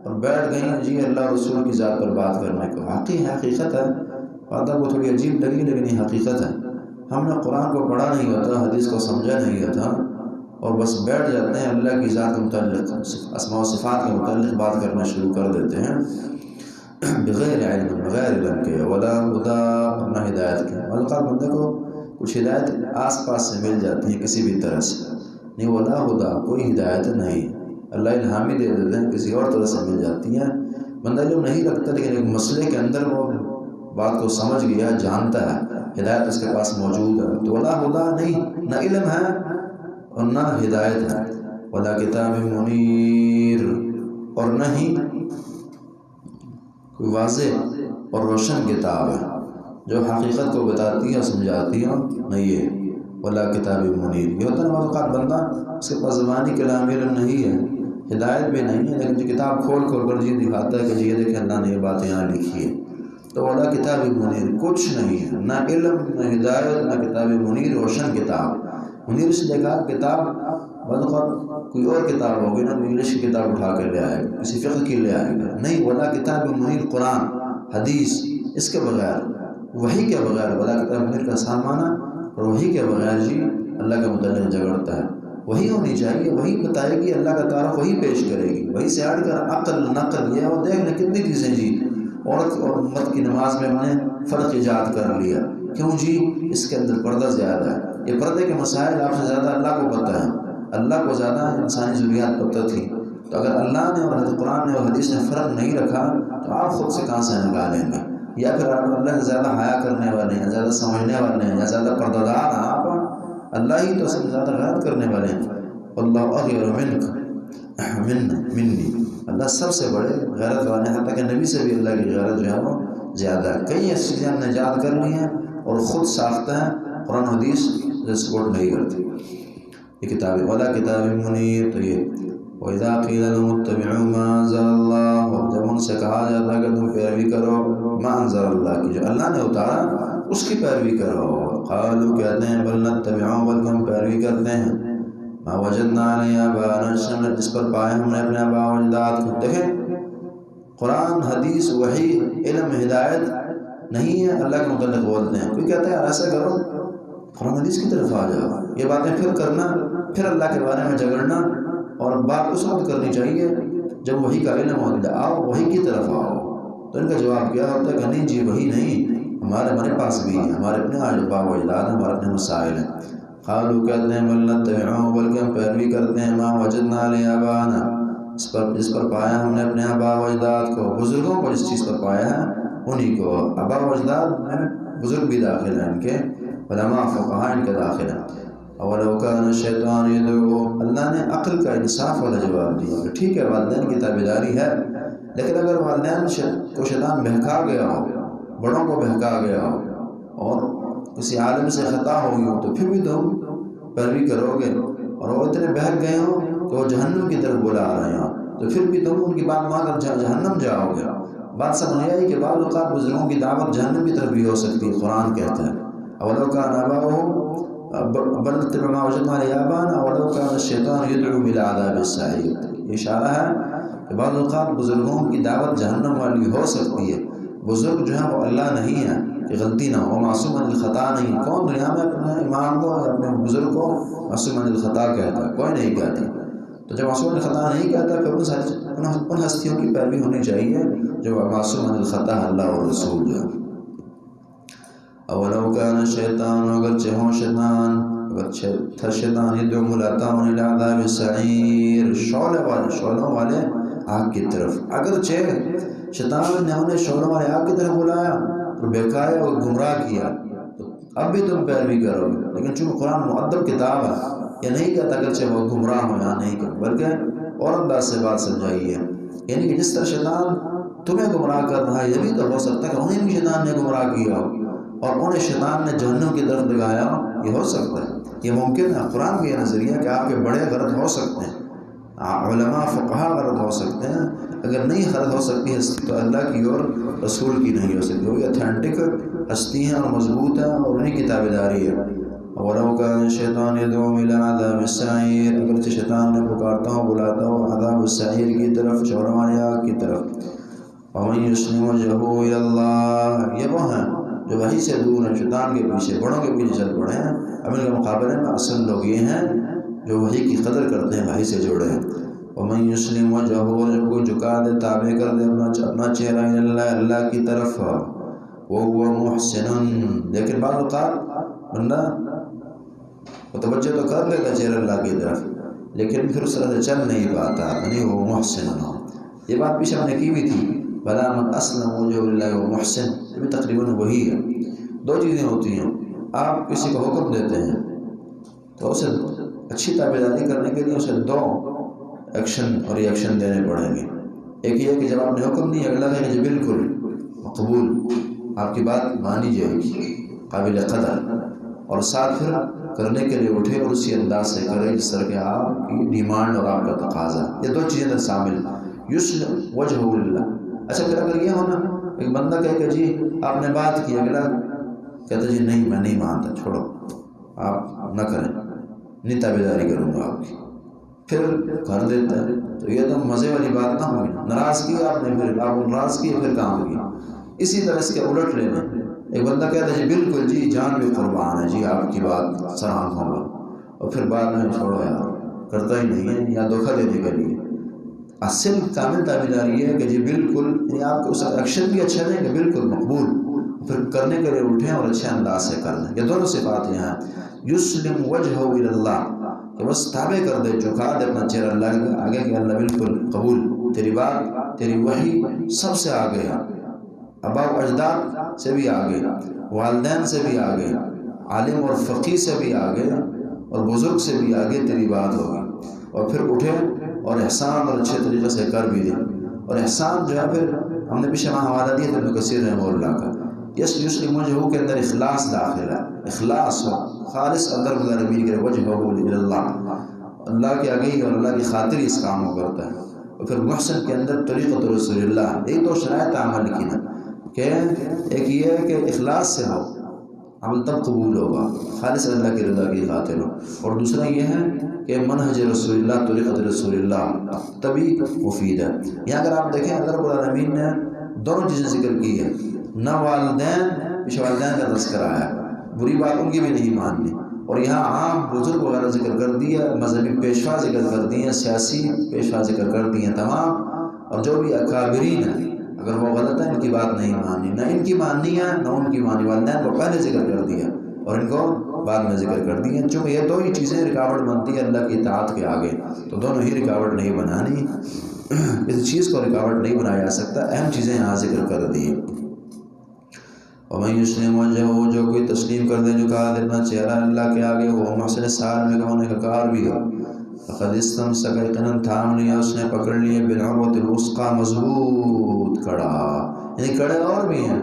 اور بیٹھ گئی ہیں جی اللہ رسول کی ذات پر بات کرنے کو، حقیقت ہے، بات کو تھوڑی عجیب لگی لیکن یہ حقیقت ہے۔ ہم نے قرآن کو پڑھا نہیں ہوتا، حدیث کو سمجھا نہیں ہوتا، اور بس بیٹھ جاتے ہیں اللہ کی ذات کے متعلق، اسماء و صفات کے متعلق بات کرنا شروع کر دیتے ہیں بغیر علم، بغیر علم کے، ولا ہدیٰ، نہ ہدایت کے۔ بعض اوقات بندے کو کچھ ہدایت آس پاس سے مل جاتی ہے کسی بھی طرح سے، نہیں ولا ہدیٰ، کوئی ہدایت نہیں، اللہ الہامی دے دیتے ہیں، کسی اور طرح سے مل جاتی ہیں، بندہ جو نہیں رکھتا لیکن ایک مسئلے کے اندر وہ بات کو سمجھ گیا، جانتا ہے، ہدایت اس کے پاس موجود ہے، تو ولا ہدیٰ نہیں، نہ علم ہے اور نہ ہدایت ہے، ولا کتاب منیر، اور نہ ہی کوئی واضح اور روشن کتاب ہے جو حقیقت کو بتاتی ہے اور سمجھاتی ہے، نہ یہ ولا کتاب منیر۔ یہ ہوتا ہے بعض اوقات بندہ اس کے پاس زبانی کلام علم نہیں ہے، ہدایت بھی نہیں ہے، لیکن جو کتاب کھول کر جی دکھاتا ہے کہ جی یہ دیکھیں اللہ نے یہ بات یہاں لکھی ہے، تو ولا کتاب منیر، کچھ نہیں ہے، نہ علم نہ ہدایت نہ کتاب منیر، روشن کتاب۔ منیر اس نے کہا کتاب بعض اوقات کوئی اور کتاب ہوگی نا، کوئی انگلش کی کتاب اٹھا کے لے آئے گا، کسی فقہ کی لے آئے گا، نہیں، ولا کتاب منیر، قرآن حدیث، اس کے بغیر، وحی کے بغیر، ولا کتاب منیر کا سامانہ اور وحی کے بغیر جی اللہ کے متعلق جھگڑتا ہے، وہی ہونی چاہیے، وہی بتائے گی، اللہ کا تعارف وہی پیش کرے گی، وہی سے ہٹ کر عقل نقل یہ اور دیکھ لیں کتنی چیزیں جی عورت اور مرد کی نماز میں ہم نے فرق ایجاد کر لیا، کیوں جی؟ اس کے اندر پردہ زیادہ ہے۔ یہ پردے کے مسائل آپ سے زیادہ اللہ کو پتہ ہے، اللہ کو زیادہ انسانی ضروریات پتہ تھی، تو اگر اللہ نے اور حضرت قرآن نے اور حدیث نے فرق نہیں رکھا تو آپ خود سے کہاں سے نکالیں گے؟ یا پھر آپ اللہ سے زیادہ حیا کرنے والے ہیں، زیادہ سمجھنے والے ہیں، یا زیادہ پردہ دار ہیں آپ، اللہ ہی تو سب سے زیادہ غیرت کرنے والے ہیں۔ اللہ اغیر منی، اللہ سب سے بڑے غیرت والے ہیں، حتیٰ کہ نبی سے بھی اللہ کی غیرت جو ہے وہ زیادہ ہے۔ کئی ایسی چیزیں ہم نے ایجاد کر لی ہیں اور خود ساختہ ہیں، قرآن حدیث جو سپورٹ نہیں کرتی۔ یہ کتابیں ولا کتاب منیر، تو یہ وَإِذَا قِيلَ لَهُمُ اتَّبِعُوا مَا أَنزَلَ اللَّهُ، جب ان سے کہا جاتا ہے کہ تم پیروی کرو ما انزل اللہ کی، جو اللہ نے اتارا اس کی پیروی کرو، قالوا کہتے ہیں بل نتبع، بلکہ ہم پیروی کرتے ہیں ما وجدنا علیہ آباءنا، جس پر پائے ہم نے اپنے آباء و اجداد کو۔ دیکھیں قرآن حدیث وحی علم ہدایت نہیں ہے، اللہ کے متعلق بولتے ہیں، کوئی کہتا ہے یار ایسا کرو، قرآن حدیث کی طرف آ جاؤ، یہ باتیں پھر کرنا، پھر اللہ کے بارے میں جھگڑنا، اور بات اس وقت کرنی چاہیے جب وحی کا علم ہوتا ہے، آؤ وحی کی طرف آؤ۔ تو ان کا جواب کیا ہوتا ہے کہ نہیں جی وحی نہیں، ہمارے پاس بھی ہے، ہمارے اپنے آباء و اجداد ہیں، ہمارے اپنے مسائل ہیں۔ قالوا کہتے ہیں بل نتبع، بلکہ ہم پیروی کرتے ہیں ما وجدنا علیہ آباءنا، جس پر پایا ہم نے اپنے آباء و اجداد کو، بزرگوں کو جس چیز پر پایا ہے انہی کو۔ آباء و اجداد میں بزرگ بھی داخل ہیں، ان کے علماء فقہاء ان کے داخل ہیں۔ اولو کان الشیطان یدعو، اللہ نے عقل کا انصاف والا جواب دیا کہ ٹھیک ہے والدین کی تابعداری ہے، لیکن اگر والدین کو شیطان بہکا گیا ہو، بڑوں کو بہکا گیا ہو اور کسی عالم سے خطا ہوئی ہو تو پھر بھی تم پیروی کرو گے، اور وہ اتنے بہک گئے ہوں کہ وہ جہنم کی طرف بلا رہے ہوں تو پھر بھی تم ان کی بات مان کر جہنم جاؤ گے۔ بات سمجھ آئی کہ بعض اوقات بزرگوں کی دعوت جہنم کی طرف بھی ہو سکتی ہے، قرآن کہتا ہے اولو کان آباؤہم بل نتبع ما وجدنا علیہ آباءنا ولو کان الشیطان یدعو الی عذاب السعیر۔ یہ اشارہ ہے کہ بعض اوقات بزرگوں کی دعوت جہنم والی ہو سکتی ہے۔ بزرگ جو ہے وہ اللہ نہیں ہے کہ غلطی نہ ہو، معصوم عن الخطا نہیں۔ کون دنیا میں اپنے امام کو یا اپنے بزرگ کو معصوم عن الخطا کہتا ہے؟ کوئی نہیں کہتا۔ تو جب معصوم عن الخطا نہیں کہتا پھر ان ہستیوں کی پیروی ہونی چاہیے جو معصوم عن الخطا ہے، اللہ اور رسول جو ہے۔ اولو کان الشیطان، اگرچہ ہوں شیطان، اگرچہ شیطان یدعو بلاتا ہوں الی عذاب السعیر، شعلوں والے آگ کی طرف، اگرچہ شیطان نے انہیں شعلوں والے آگ کی طرف بلایا اور بہکایا اور گمراہ کیا تو اب بھی تم پیروی کرو گے۔ لیکن چونکہ قرآن مؤدب کتاب ہے، یہ نہیں کہتا اگرچہ وہ گمراہ ہو یا نہیں کہ، بلکہ اور انداز سے بات سمجھائی ہے، یعنی کہ جس طرح شیطان تمہیں گمراہ کر رہا ہے یہ بھی تو ہو سکتا ہے کہ انہیں بھی شیطان نے گمراہ کیا ہو اور انہیں شیطان نے جہنم کی طرف لگایا ہو، یہ ہو سکتا ہے، یہ ممکن ہے۔ قرآن کا یہ نظریہ کہ آپ کے بڑے غلط ہو سکتے ہیں، علماء فقہاء غلط ہو سکتے ہیں، اگر نہیں غلط ہو سکتی ہے تو اللہ کی اور رسول کی نہیں ہو سکتی، وہی اتھینٹک ہستی ہیں اور مضبوط ہے اور انہیں کی تابعداری ہے۔ وَلَوْ كَانَ الشَّيْطَانُ يَدْعُو إِلَىٰ عَذَابِ السَّعِيرِ، اگرچہ شیطان نے پکارتا ہو بلاتا ہو عذاب السعیر کی طرف، شعلوں والی آگ کی طرف۔ وَمَن يُسْلِمْ وَجْهَهُ إِلَى اللَّهِ، یہ وہ ہیں جو وحی سے دور ہیں، شیطان کے پیچھے، بڑوں کے پیچھے چل پڑے ہیں۔ اب ان کے مقابلے میں اصل لوگ یہ ہیں جو وحی کی قدر کرتے ہیں، وحی سے جڑے ہیں۔ وَمَن يُسْلِمْ وَجْهَهُ، جو کوئی جھکا دے، تابع کر دے اپنا چہرہ اللہ کی طرف، وَهُوَ مُحْسِنٌ، لیکن بعض اوقات بندہ متوجہ تو کر لیتا چہرہ اللہ کی طرف لیکن پھر اس طرح سے چل نہیں پاتا، یعنی وہ محسن ہو۔ یہ بات پیچھے ہم نے کی بھی تھی، بلا من اسلم وجهه لله وهو محسن، یہ بھی تقریباً وہی ہے۔ دو چیزیں ہوتی ہیں، آپ کسی کو حکم دیتے ہیں تو اسے اچھی تابعداری کرنے کے لیے اسے دو ایکشن اور ریئیکشن دینے پڑیں گے۔ ایک یہ کہ جب آپ نے حکم دیا، اگلا ہے کہ بالکل مقبول، آپ کی بات مانی جائے گی، قابل قدر، اور ساتھ پھر کرنے کے لیے اٹھے اور اسی انداز سے کرے جس طرح کہ آپ کی ڈیمانڈ اور آپ کا تقاضا، یہ دو چیزیں تو شامل، یسلم وجہ اللہ۔ اچھا پھر اگر یہ ہونا ایک بندہ کہے کہ جی آپ نے بات کی، اگلا کہتا جی نہیں میں نہیں مانتا، چھوڑو آپ نہ کریں، نہیں تابعداری کروں گا آپ کی، پھر کر دیتا ہے، تو یہ تو مزے والی بات نہ ہوگی۔ ناراض کیا آپ نے، پھر آپ ناراض کیے پھر کام کیا۔ اسی طرح اس کے الٹ لینا، ایک بندہ کہتا ہے جی بالکل جی جان بھی قربان ہے جی آپ کی بات سر آنکھوں پر، اور پھر بعد میں چھوڑو یار کرتا ہی نہیں ہے یا دھوکہ دینے کے لیے۔ اصل کامل تابعداری ہے کہ جی بالکل، یعنی آپ کو اس کا ایکشن بھی اچھا دیں کہ بالکل مقبول، پھر کرنے کے لیے اٹھیں اور اچھے انداز سے کر دیں۔ یہ دونوں صفات یہاں یسلم وجہہ الی اللہ، کہ بس تابع کر دے، جھکا دے اپنا چہرہ اللہ کے آگے کہ اللہ بالکل قبول، تیری بات تیری وحی سب سے آگے ہے، آباء و اجداد سے بھی آگے، والدین سے بھی آگے، عالم اور فقیہ سے بھی آگے، اور بزرگ سے بھی آگے تیری بات ہوگی۔ اور پھر اٹھے اور احسان اور اچھے طریقے سے کر بھی دیں۔ اور احسان جو ہے پھر ہم نے پیچھے وہاں حوالہ دیا تھا ابن کثیر رحمہ اللہ کا، یسلم وجہہ کے اندر اخلاص داخل ہے، اخلاص ہو خالص اللہ رب العالمین کے وجہہ اللہ، اللہ کے آگے ہی اور اللہ کی خاطر اس کام کو کرتا ہے۔ اور پھر محسن کے اندر طریقۃ رسول اللہ، یہی تو شرائط عمل کی نا، کہ ایک یہ ہے کہ اخلاص سے ہو عمل تب قبول ہوگا، خالص اللہ کی رضا کی خاطر ہو، اور دوسرا یہ ہے کہ منہج رسول اللہ طریقۃ رسول اللہ تبھی مفید ہے۔ یہاں اگر آپ دیکھیں اللہ رب العالمین نے دونوں چیزیں ذکر کی ہے، نہ والدین، پیچھے والدین کا تذکرہ ہے، بری بات ان کی بھی نہیں ماننی، اور یہاں عام بزرگ وغیرہ ذکر کر دیا، مذہبی پیشوا ذکر کر دیے، سیاسی پیشوا ذکر کر دیے تمام، اور جو بھی اکابرین ہیں اگر وہ غلط ہے ان کی بات نہیں ماننی، نہ ان کی ماننی ہے نہ ان کی ماننی، والدین کو پہلے ذکر کر دیا اور ان کو بعد میں ذکر کر دی ہیں، چونکہ یہ دو ہی چیزیں رکاوٹ بنتی ہے اللہ کی اطاعت کے آگے، تو دونوں ہی رکاوٹ نہیں بنانی، اس چیز کو رکاوٹ نہیں بنایا جا سکتا، اہم چیزیں یہاں ذکر کر دی۔ وَمَن يُسْلِمْ وَجْهَهُ، جو کوئی تسلیم کر دے، جھکا دے اپنا چہرہ اللہ کے آگے، وہ محسن سال میں ہونے کا کار بھی ہو، فقد استمسک، یقیناً تھام لیا اس نے، پکڑ لیا، بالعروۃ الوثقی، مضبوط کڑا، یعنی کڑے اور بھی ہیں،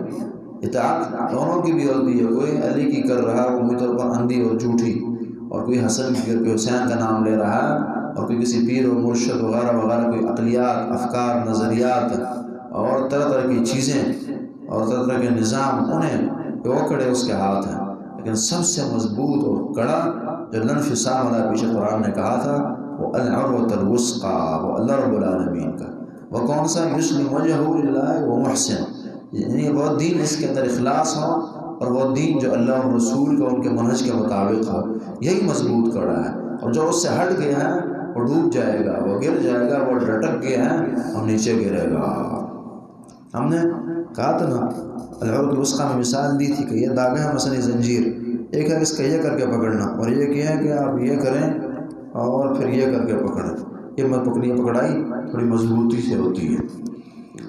اطاعت دونوں کی بھی ہوتی ہے، کوئی علی کی کر رہا ہے وہ مجھ طور پر اندھی اور جھوٹی، اور کوئی حسن کی کر کے حسین کا نام لے رہا ہے، اور کوئی کسی پیر اور مرشد وغیرہ وغیرہ کوئی عقلیات، افکار، نظریات اور طرح طرح کی چیزیں اور طرح طرح کے نظام، انہیں وہ کڑے اس کے ہاتھ ہیں، لیکن سب سے مضبوط اور کڑا جو لن انفصام والا پیچھے قرآن نے کہا تھا، وہ العروۃ الوثقی، وہ اللہ رب العالمین کا، وہ کون سا؟ یسلم وجہہ للہ وہ محسن، یعنی وہ دین اس کے اندر اخلاص ہو، اور وہ دین جو اللہ اور رسول کا ان کے منہج کے مطابق ہو، یہی مضبوط کڑا ہے، اور جو اس سے ہٹ گیا ہے وہ ڈوب جائے گا، وہ گر جائے گا، وہ لٹک گیا ہے ہم نیچے گرے گا۔ ہم نے کہا تھا نا العروۃ الوثقی میں مثال دی تھی کہ یہ داغا ہے مثلا زنجیر، ایک ہے اس کا یہ کر کے پکڑنا، اور یہ کیا ہے کہ آپ یہ کریں اور پھر یہ کر کے پکڑیں، یہ مت پکڑی، پکڑائی تھوڑی مضبوطی سے ہوتی ہے،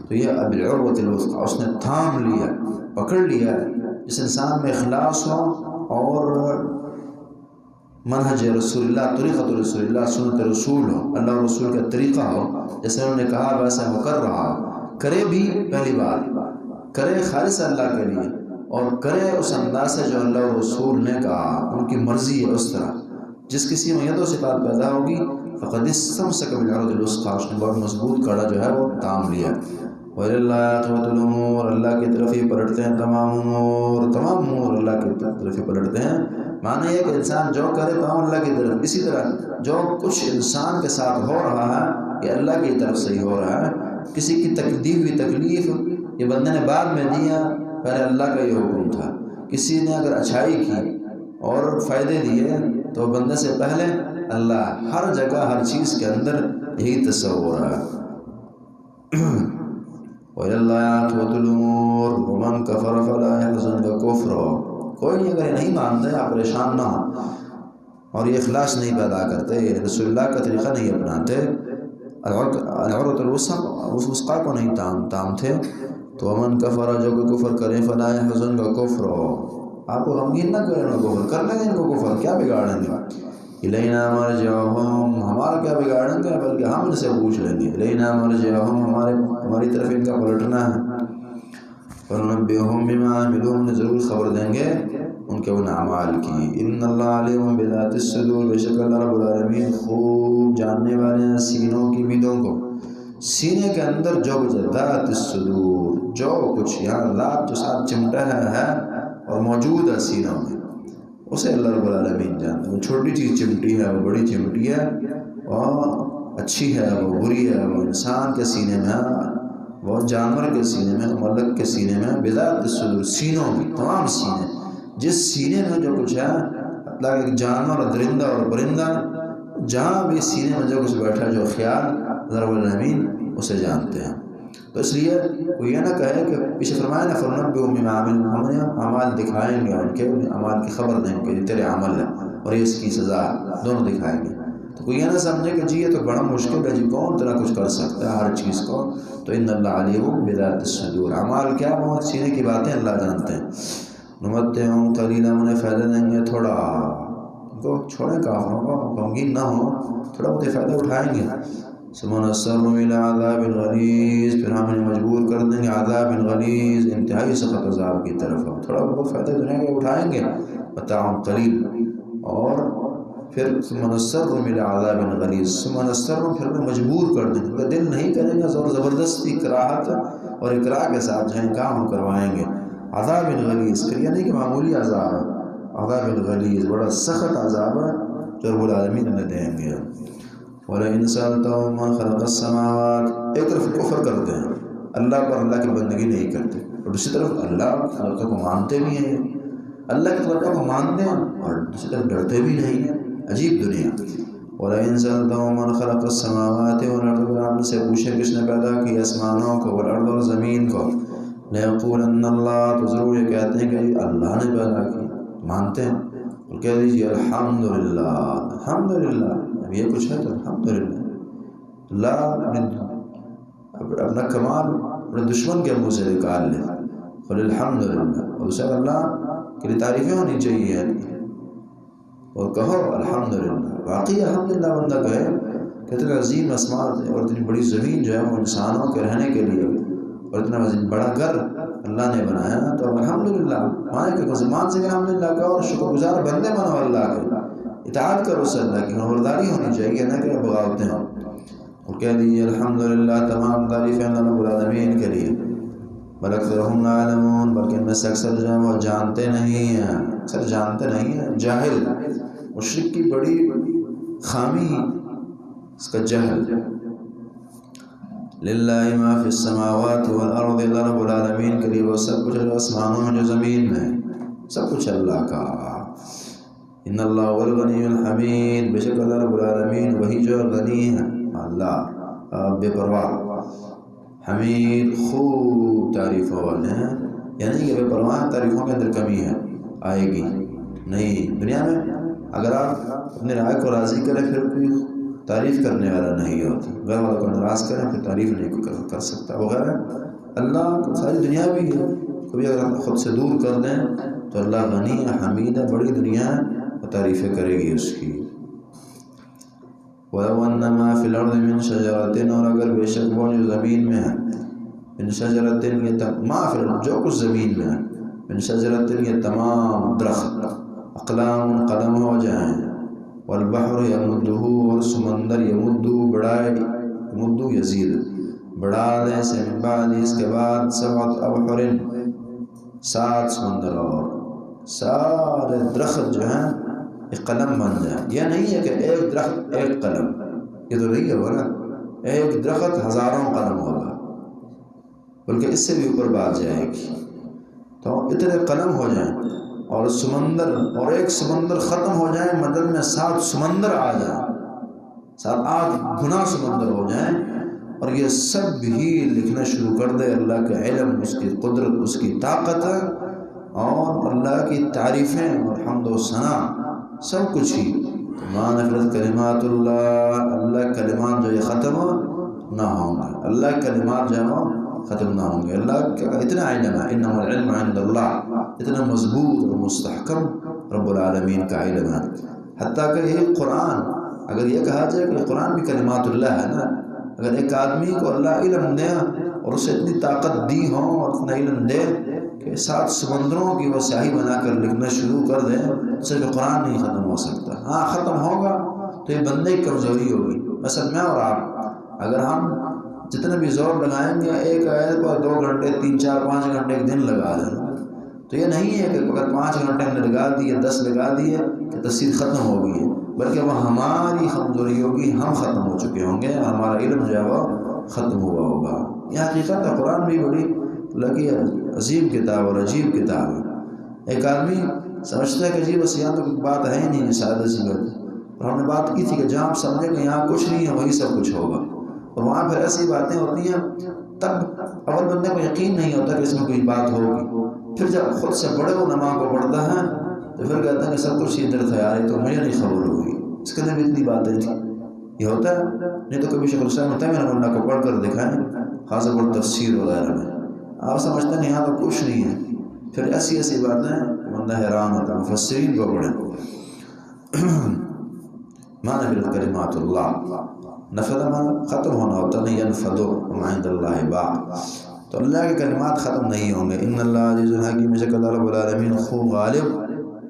تو یہ العروۃ الوثقی اس نے تھام لیا، پکڑ لیا، جس انسان میں اخلاص ہو اور منہج رسول اللہ، طریقۃ رسول اللہ، سنت رسول ہو، اللہ اور رسول کا طریقہ ہو، جیسے انہوں نے کہا ویسا وہ کر رہا ہو، کرے بھی پہلی بات، کرے خالص اللہ کے لیے، اور کرے اس انداز سے جو اللہ اور رسول نے کہا، ان کی مرضی ہے اس طرح، جس کسی میں یہ دو صفات پیدا ہوگی فقد استمسک بالعروۃ الوثقی، اس نے بہت مضبوط کڑا جو ہے وہ تھام لیا۔ وَإِلَى اللَّهِ عَاقِبَةُ الْأُمُورِ، اللہ کی طرف ہی پلٹتے ہیں تمام امور، تمام امور اللہ کی طرف ہی پلٹتے ہیں، معنی یہ کہ انسان جو کرے تمام اللہ کی طرف، اسی طرح جو کچھ انسان کے ساتھ ہو رہا ہے یہ اللہ کی طرف سے ہی ہو رہا ہے، کسی کی دی ہوئی تکلیف یہ بندے نے بعد میں دیا، پہلے اللہ کا یہ حکم تھا، کسی نے اگر اچھائی کی اور فائدے دیے تو بندے سے پہلے اللہ، ہر جگہ ہر چیز کے اندر یہی تصور ہے۔ وَإِلَى اللَّهِ عَاقِبَةُ الْأُمُورِ وَمَنْ كَفَرَ فَلَا يَحْزُنْكَ كُفْرُهُ، کوئی نہیں اگر یہ نہیں مانتے آپ پریشان نہ ہوں، اور یہ اخلاص نہیں پیدا کرتے، رسول اللہ کا طریقہ نہیں اپناتے، العروۃ الوثقی کو نہیں تامتے، تو ومن کفر، جو کوئی کفر کرے، فلا يحزنک کفرہ، آپ کو غمگین نہ کریں، کفر کر لیں گے، ان کو کفر کیا بگاڑیں گے، الینا مرجعہم، ہمارا کیا بگاڑیں گے، بلکہ ہم ان سے پوچھ لیں گے، الینا مرجعہم، ہماری طرف ان کا پلٹنا ہے، فننبئہم بما عملوا، انہیں ضرور خبر دیں گے ان کے ان اعمال کی، ان اللہ علیم بذات الصدور، بے شک اللہ رب العالمین خوب جاننے والے ہیں سینوں کی باتوں کو، سینے کے اندر جو کچھ ذات الصدور، جو کچھ یہاں ذات جو ساتھ چمٹا ہے اور موجود ہے سینوں میں، اسے اللہ رب العالمین جانتا ہے، وہ چھوٹی چیز چمٹی ہے، وہ بڑی چمٹی ہے، وہ اچھی ہے، وہ بری ہے، وہ انسان کے سینے میں ہے، وہ جانور کے سینے میں، ملک کے سینے میں، بذات الصدور، سینوں میں، تمام سینے، جس سینے میں جو کچھ ہے، اللہ ایک جانور، درندہ اور پرندہ جہاں بھی سینے میں جو کچھ بیٹھا جو خیال رب العالمین اسے جانتے ہیں. تو اس لیے وہ یہ نہ کہے کہ پیچھے فرمایا نا فَنُنَبِّئُهُم بِمَا عَمِلُوا، ہم انہیں اعمال دکھائیں گے، ان کے اعمال کی خبر دیں گے کہ تیرے عمل ہے اور یہ اس کی سزا ہے، دونوں دکھائیں گے. تو کوئی یہ نہ سمجھے کہ جی یہ تو بڑا مشکل ہے، جی کون طرح کچھ کر سکتا ہے ہر چیز کو. تو ان اللہ علیم بذات الصدور، اعمال کیا بہت سینے کی باتیں اللہ جانتے ہیں. نمتعہم قلیلا، انہیں فائدہ دیں گے تھوڑا، ان کو چھوڑیں کافروں کو، غمگین نہ ہو، تھوڑا بہت فائدہ اٹھائیں گے. ثم نضطرهم الى عذاب غلیظ، پھر ہم انہیں مجبور کر دیں گے عذاب غلیظ، انتہائی سخت عذاب کی طرف. تھوڑا بہت فائدہ دنیا کے اٹھائیں گے، متاع قلیل، اور پھر ثم نضطرهم الى عذاب غلیظ، ثم نضطرهم، پھر انہیں مجبور کر دیں گے. دل نہیں کریں گے، زور زبردستی کراہت اور اکراہ کے ساتھ جو ہے کام ہم کروائیں گے. عذاب غلیظ، پھر یہ نہیں کہ معمولی عذاب ہے، عذاب غلیظ بڑا سخت عذاب ہے جو رب العالمین انہیں دیں گے. وَلَئِنْ سَأَلْتَهُم مَّنْ خَلَقَ السَّمَاوَاتِ، ایک طرف کفر کرتے ہیں اللہ پر، اللہ کی بندگی نہیں کرتے، اور دوسری طرف اللہ کی خلقوں کو مانتے بھی ہیں، اللہ کی خلقوں کو مانتے ہیں اور دوسری طرف ڈرتے بھی نہیں ہیں. عجیب دنیا. وَلَئِنْ سَأَلْتَهُم مَّنْ خَلَقَ السَّمَاوَاتِ وَالْأَرْضَ، اگر آپ سے پوچھے کس نے پیدا کی آسمانوں کو، والارض، اور زمین کو، لَيَقُولَنَّ اللَّهُ، تو ضرور یہ کہتے ہیں کہ اللہ نے پیدا کی، مانتے ہیں. اور کہہ دیجیے الحمدللہ، الحمدللہ، اب یہ کچھ ہے تو الحمدللہ. اللہ اپنا کمال اپنے دشمن کے منہ سے نکال لے، قل الحمدللہ، اور اسے اللہ کے لیے تعریفیں ہونی چاہیے، اور کہو الحمدللہ. واقعی الحمدللہ بندہ کہے کہ اتنا عظیم اسماء اور اتنی بڑی زمین جو ہے وہ انسانوں کے رہنے کے لیے، اور اتنا بڑا گھر اللہ نے بنایا، تو الحمدللہ مانے کہ زبان سے الحمدللہ کا، اور شکر گزار بندے بنو اللہ کے، اطاعت کرو اس اللہ کی، خبرداری ہونی چاہیے نہ کہ بغاوتیں ہوں. اور کہہ دیجیے الحمدللہ، تمام تعریفیں اللہ رب العالمین کے لیے. بل اکثرهم لا یعلمون، بلکہ ان میں سے اکثر جو ہیں وہ جانتے نہیں ہیں، اکثر جانتے نہیں ہیں. جاہل، مشرک کی بڑی خامی اس کا جہل. للہ ما فی السماوات والارض، اللہ رب العالمین کے لیے وہ سب کچھ جو آسمانوں میں جو زمین میں، سب کچھ اللہ کا. ان اللہ هو الغنی الحمید، بے شک اللہ رب العالمین وہی جو غنی ہے، اللہ بے پرواہ، حمید خوب تعریفوں والے ہیں. یعنی کہ بے پرواہ تعریفوں کے اندر کمی ہے، آئے گی نہیں. دنیا میں اگر آپ اپنے رائے کو راضی کریں پھر کوئی تعریف کرنے والا نہیں ہوتا، غیر والوں کو ناراض کریں پھر تعریف نہیں کر سکتا وغیرہ. اللہ کو ساری دنیا بھی ہے، کبھی اگر خود سے دور کر دیں تو اللہ غنی ہے، حمید ہے، بڑی دنیا ہے، اور تعریفیں کرے گی اس کی. وَلَوْ أَنَّ مَا فِي الْأَرْضِ مِنْ شَجَرَةٍ، اور اگر بے شک وہ جو زمین میں ہے، من شجرتن، یہ ما فی الارض، جو کچھ زمین میں ہے، من شجرتن، یہ تمام درخت، اقلام قلم ہو جائیں، والبحر یمدہ، اور سمندر یمدہ بڑھائے، یمدہ یزید بڑھا دے سے، من بعد اس کے بعد، سبعۃ ابحر، 7 سمندر، اور سارے درخت جو ہیں ایک قلم بن جائے. یہ نہیں ہے کہ ایک درخت ایک قلم، یہ تو نہیں ہوگا نا، ایک درخت ہزاروں قلم ہوگا، بلکہ اس سے بھی اوپر بات جائے گی. تو اتنے قلم ہو جائیں، اور سمندر، اور ایک سمندر ختم ہو جائے، مدد میں 7 سمندر آ جائیں، 7-8 گنا سمندر ہو جائیں، اور یہ سب بھی لکھنا شروع کر دے اللہ کا علم، اس کی قدرت، اس کی طاقت، اور اللہ کی تعریفیں اور حمد و ثنا، سب کچھ ہی. ما نفرت کلمات اللہ، اللہ کلمات جو یہ ختم نہ ہوں گے، اللہ کلمات جو ہے ختم نہ ہوں گے. اللہ کا اتنا علم ہے، انما العلم عند اللہ، اتنا مضبوط اور مستحکم رب العالمین کا علم ہے. حتیٰ کہ یہ قرآن، اگر یہ کہا جائے کہ قرآن بھی کلمات اللہ ہے نا، اگر ایک آدمی کو اللہ علم دے اور اسے اتنی طاقت دی ہو اور اتنا علم دے کہ 7 سمندروں کی وہ سیاہی بنا کر لکھنا شروع کر دے، تو صرف قرآن نہیں ختم ہو سکتا. ہاں ختم ہوگا تو یہ بندے کی کمزوری ہوگی. مثلا میں اور آپ اگر ہم جتنے بھی زور لگائیں گے ایک آیت پر 2 گھنٹے 3 4 5 گھنٹے ایک دن لگا دیں، تو یہ نہیں ہے کہ اگر 5 گھنٹے ہم نے لگا دیے 10 لگا دیے کہ تفسیر ختم ہو گئی ہے، بلکہ وہ ہماری کمزوری ہوگی، ہم ختم ہو چکے ہوں گے، ہمارا علم جو ہے وہ ختم ہوا ہوگا. یہ حقیقت ہے. قرآن بھی بڑی اللہ کی عظیم کتاب اور عجیب کتاب ہے. ایک آدمی سمجھتا ہے کہ جی بس یہاں تو کوئی بات ہے ہی نہیں، سادہ سی بات. اور ہم نے بات کی تھی کہ جہاں آپ سمجھیں کہ یہاں کچھ نہیں ہے وہی سب کچھ ہوگا، اور وہاں پھر ایسی باتیں ہوتی ہیں تب اول بندے کو یقین نہیں ہوتا کہ اس میں کوئی بات ہوگی، پھر جب خود سے بڑے علماء کو پڑھتا ہے تو پھر کہتے ہیں کہ سب کچھ ادھر تھا یار، تو مجھے نہیں خبر ہوئی، اس کے اندر بھی اتنی باتیں تھیں، یہ ہوتا ہے۔ نہیں تو کبھی شیخ الاسلام تیمیہ رحمہ اللہ کو پڑھ کر دکھائیں، خاص طور پر تفسیر وغیرہ میں آپ سمجھتے ہیں یہاں تو کچھ نہیں ہے، پھر ایسی ایسی باتیں بندہ حیران ہوتا ہے۔ مفسرین کو پڑھیں ما نفدت کلمات اللہ، نفد مانا ختم ہونا ہوتا نہیں، ینفد وما عند اللہ باق، تو اللہ کے کلمات ختم نہیں ہوں گے۔ ان اللہ عزیز الحکیم، بے شک اللہ رب العالمین خوب غالب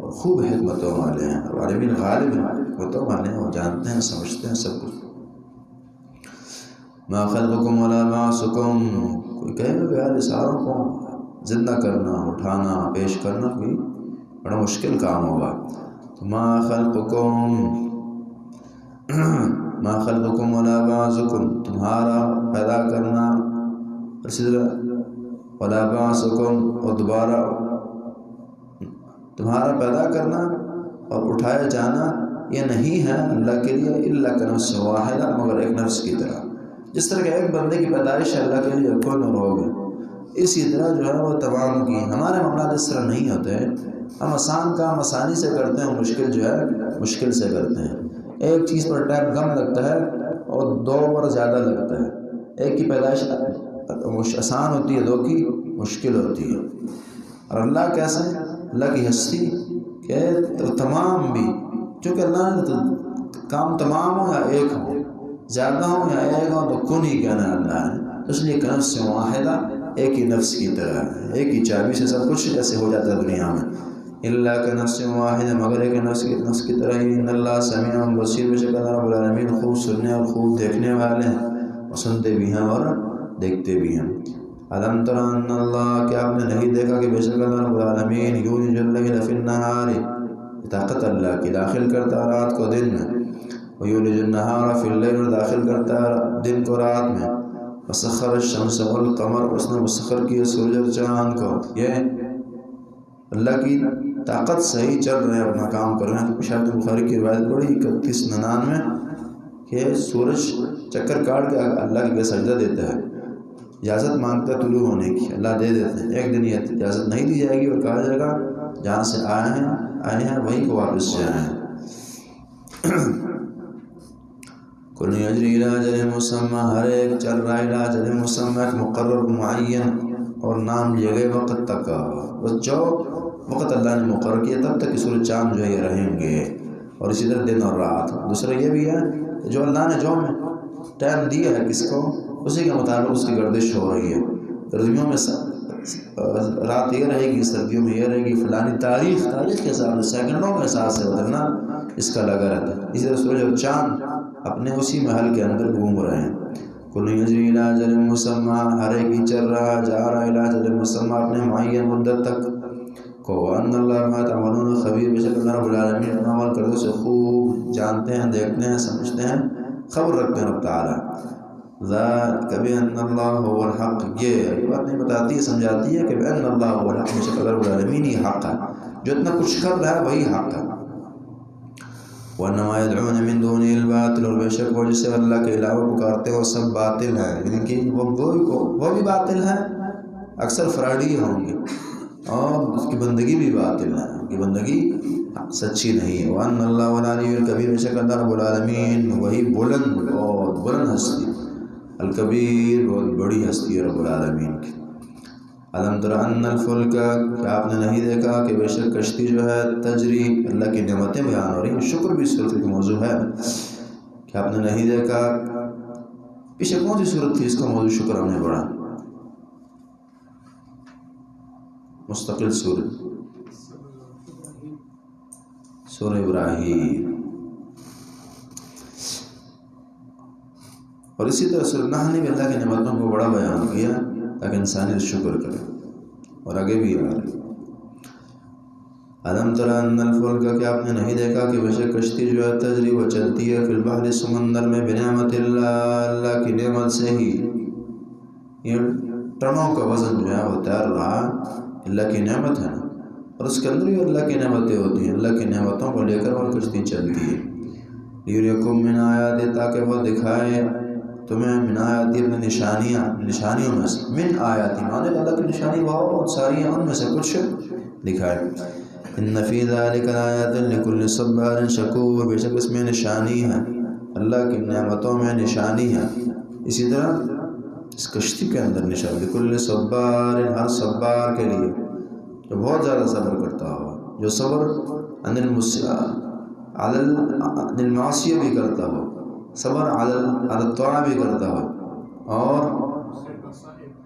اور خوب حکمتوں والے ہیں، العالمین غالب ہیں، حکمتوں والے ہیں، وہ جانتے ہیں سمجھتے ہیں سب کچھ۔ ما خلقکم ولا بعثکم، کوئی کہے گا کہ یار ساروں کو زندہ کرنا، اٹھانا، پیش کرنا کوئی بڑا مشکل کام ہوگا، تو ما خلقکم ولا بعثکم، تمہارا پیدا کرنا، اسی طرح ولا بعثکم، اور دوبارہ تمہارا پیدا کرنا اور اٹھایا جانا یہ نہیں ہے اللہ کے لیے الا کنفس واحدہ، مگر ایک نفس کی طرح، جس طرح کہ ایک بندے کی پیدائش ہے اللہ کے لیے کون اور ہوگی، اسی طرح جو ہے وہ تمام کی۔ ہمارے معاملات اس طرح نہیں ہوتے، ہم آسان کام آسانی سے کرتے ہیں، مشکل جو ہے مشکل سے کرتے ہیں، ایک چیز پر ٹائم کم لگتا ہے اور دو پر زیادہ لگتا ہے، ایک کی پیدائش آسان ہوتی ہے، دو کی مشکل ہوتی ہے۔ اور اللہ کیسے ہے؟ اللہ کی ہستی کہ تمام بھی، چونکہ اللہ نے کام تمام ہو یا ایک ہو، زیادہ ہو یا ایک ہو، تو کن ہی کہنا ہے اللہ نے، تو اس لیے نفس واحدہ، ایک ہی نفس کی طرح ہے، ایک ہی چابی سے سب کچھ ایسے ہو جاتا ہے دنیا میں، اللہ کا نفس واحدہ، مگر ایک نفس کی طرح ہی۔ ان اللہ سمیع بصیر، بے شک اللہ رب العالمین خوب سننے اور خوب دیکھنے والے ہیں، اور سنتے بھی ہیں اور دیکھتے بھی ہیں۔ الم تر ان اللہ، کہ آپ نے نہیں دیکھا کہ بے شک اللہ رب العالمین یولج اللیل فی النہار، طاقت اللہ کی، داخل کرتا رات کو دن میں، ویولج النہار فی اللیل، اور داخل کرتا دن کو رات میں، وسخر الشمس والقمر، اس نے مسخر کیا سورج اور چاند کو، یہ اللہ کی طاقت سے ہی چل رہے ہیں، اپنا کام کر رہے ہیں۔ شاہد بخاری کی روایت پڑھی 3199 کہ سورج چکر کاٹ کے اللہ کے سجدہ دیتا ہے، اجازت مانگتا ہے طلوع ہونے کی، اللہ دے دیتے ہیں، ایک دن یہ اجازت نہیں دی جائے گی اور کہا جائے گا جہاں سے آئے ہیں وہیں کو واپس جائیں۔ کل یجری الی اجل مسمی، ہر ایک چل رہا ہے الی اجل مسمی، ایک مقرر معین اور نام لیے گئے وقت تک، بس جو وقت اللہ نے مقرر کیا تب تک سورج چاند جو ہے یہ رہیں گے، اور اسی طرح دن اور رات۔ دوسرا یہ بھی ہے کہ جو اللہ نے جو ٹائم دیا ہے کس کو، اسی کے مطابق اس کی گردش ہو رہی ہے، گرمیوں میں رات یہ رہے گی، سردیوں میں یہ رہے گی، فلانی تاریخ کے حساب سے سیکنڈوں کے حساب سے بدلنا اس کا لگا رہتا ہے۔ اسی طرح سورج اور چاند اپنے اسی محل کے اندر گھوم رہے ہیں۔ کل یجری الی اجل مسمی، ہر ایک ہی چل رہا جا رہا ہے الی اجل مسمی، اپنے معین مدت تک کو، وان اللہ بما تعملون خبیر، بے شک اللہ رب العالمین اپنا عمل کرتے سے خوب جانتے ہیں، دیکھتے ہیں، سمجھتے ہیں، خبر رکھتے ہیں رب تعالیٰ۔ ذالک بأن اللہ هو الحق، یہ بات نہیں بتاتی ہے، سمجھاتی ہے کہ بأن اللہ هو الحق، بے شک اللہ رب العالمین ہی حق ہے، جو اتنا کچھ کر رہا ہے وہی حق ہے۔ وَأَنَّمَا يَدْعُونَ مِن دُونِهِ الْبَاطِلَ، اور بے شک وہ جسے اللہ کے علاوہ پکارتے ہیں وہ سب باطل ہیں، یعنی کہ وہ بھی باطل ہیں، اکثر فراڈی ہوں گے، اور اس کی بندگی بھی باطل ہے، ان کی بندگی سچی نہیں ہے۔ وَأَنَّ اللَّهَ الْعَلِيُّ الْكَبِيرُ، بے شک اللہ رب العالمین وہی بلند اور بلند ہستی، الکبیر بہت بڑی ہستی ہے رب العالمین کی۔ الم تر ان الفلک، کہ آپ نے نہیں دیکھا کہ بے شک کشتی جو ہے تجری، اللہ کی نعمتیں بیان ہو رہی ہیں، شکر بھی صورت کا موضوع ہے، کہ آپ نے نہیں دیکھا، پیچھے کون سی صورت تھی اس کا موضوع شکر ہم نے پڑھا، مستقل صورت سورہ ابراہیم، اور اسی طرح سورہ نحل نے بھی اللہ کی نعمتوں کو بڑا بیان کیا تاکہ انسانیت شکر کرے، اور آگے بھی آ رہے۔ الم تر ان الفلک، کہ آپ نے نہیں دیکھا کہ بے شک کشتی جو ہے تجری وہ چلتی ہے، فی البحر سمندر میں، بنعمت اللہ، اللہ کی نعمت سے ہی، یہ ٹنوں کا وزن جو ہے وہ تیر رہا، اللہ کی نعمت ہے نا، اور اس کے اندر بھی اللہ کی نعمتیں ہوتی ہیں، اللہ کی نعمتوں کو لے کر وہ کشتی چلتی ہے۔ لیریکم من آیاتی، تاکہ وہ دکھائے تمہیں من آیاتی اپنی نشانیوں میں سے، من آیاتی مانے اللہ کی نشانی بہت ساری ہیں، ان میں سے کچھ دکھائے۔ ان فی ذلک لآیات لکل صبار شکور، بے شک اس میں نشانی ہے، اللہ کی نعمتوں میں نشانی ہے۔ اسی طرح اس کشتی کے اندر نشانی، لکل صبار، ہر صبار کے لیے جو بہت زیادہ صبر کرتا ہو، جو صبر عن المعصیہ بھی کرتا ہو، صبر علی الطاعہ بھی کرتا ہو، اور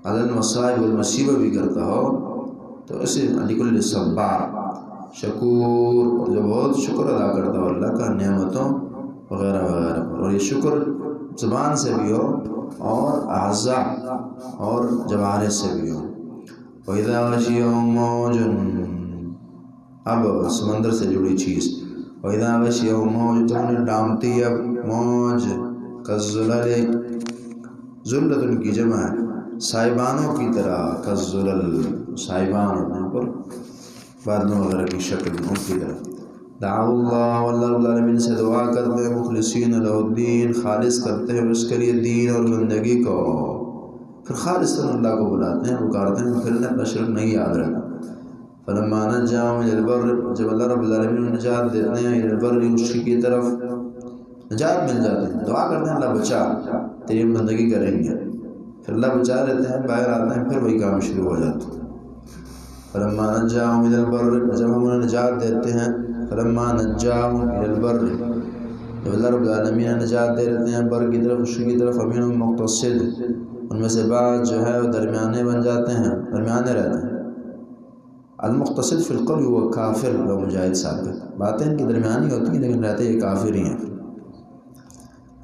علی المصائب والمصیبہ بھی کرتا ہو، تو اسے لکل صبار شکور، اور جو بہت شکر ادا کرتا ہو اللہ کا نعمتوں وغیرہ وغیرہ پر، اور یہ شکر زبان سے بھی ہو اور اعضاء اور جوارح سے بھی ہو۔ وَإِذَا غَشِيَهُم مَوْجٌ، اب سمندر سے جڑی چیز، وَإِذَا غَشِيَهُم مَوْجٌ، تو انہیں ڈانپتی ہے موج، كالظلل، ذلت کی جمع ہے سائبانوں کی طرح، كالظلل سائبان ہونے پر بادلوں وغیرہ کی شکل ان کی طرح۔ دعوا اللہ، واللہ رب العالمین سے دعا کرتے ہیں، مخلصین لہ الدین، خالص کرتے ہیں اس کے لیے دین اور بندگی کو، پھر خالصاً اللہ کو بلاتے ہیں، پکارتے ہیں، پھر انہیں اپنا شرک نہیں یاد رہتا۔ فلما نجاہم الی البر، جب اللہ رب العالمین نجات دیتے ہیں، الی البر، خشکی کی طرف نجات مل جاتے ہیں، دعا کرتے ہیں اللہ بچا، تیری بندگی کریں گے، پھر اللہ بچا لیتے ہیں، باہر آتے ہیں، پھر وہی کام شروع ہو جاتا ہے۔ فلما نجاہم الی البر، جب ہم انہیں نجات دیتے ہیں، فلما نجاہم الی البر، جب اللہ رب العالمین نجات دے دیتے ہیں بر کی طرف، خشکی کی طرف، فمنہم مقتصد، ان میں سے بعض جو ہے وہ درمیانے بن جاتے ہیں، درمیانے رہتے ہیں۔ المقتصد فی القول وہ کافر، وہ مجاہد صاحب کا باتیں ان کی درمیانی ہوتی ہیں لیکن رہتے یہ کافر ہی ہیں۔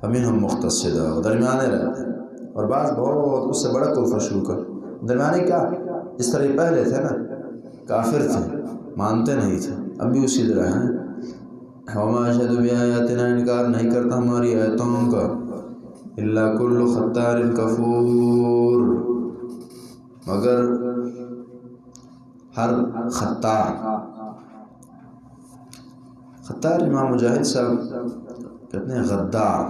فمنہم مقتصد، وہ درمیانے رہتے ہیں، اور بعض بہت اس سے بڑا کفر شروع کر، درمیانے کیا، اس طرح یہ پہلے تھے نا، کافر تھے، مانتے نہیں تھے، اب بھی اسی طرح ہیں۔ وما اشہد بآیاتنا، انکار نہیں کرتا ہماری آیتوں کا، الا کل ختار کفور، مگر ہر خطار۔ خطار امام مجاہد صاحب کہتے ہیں غدار،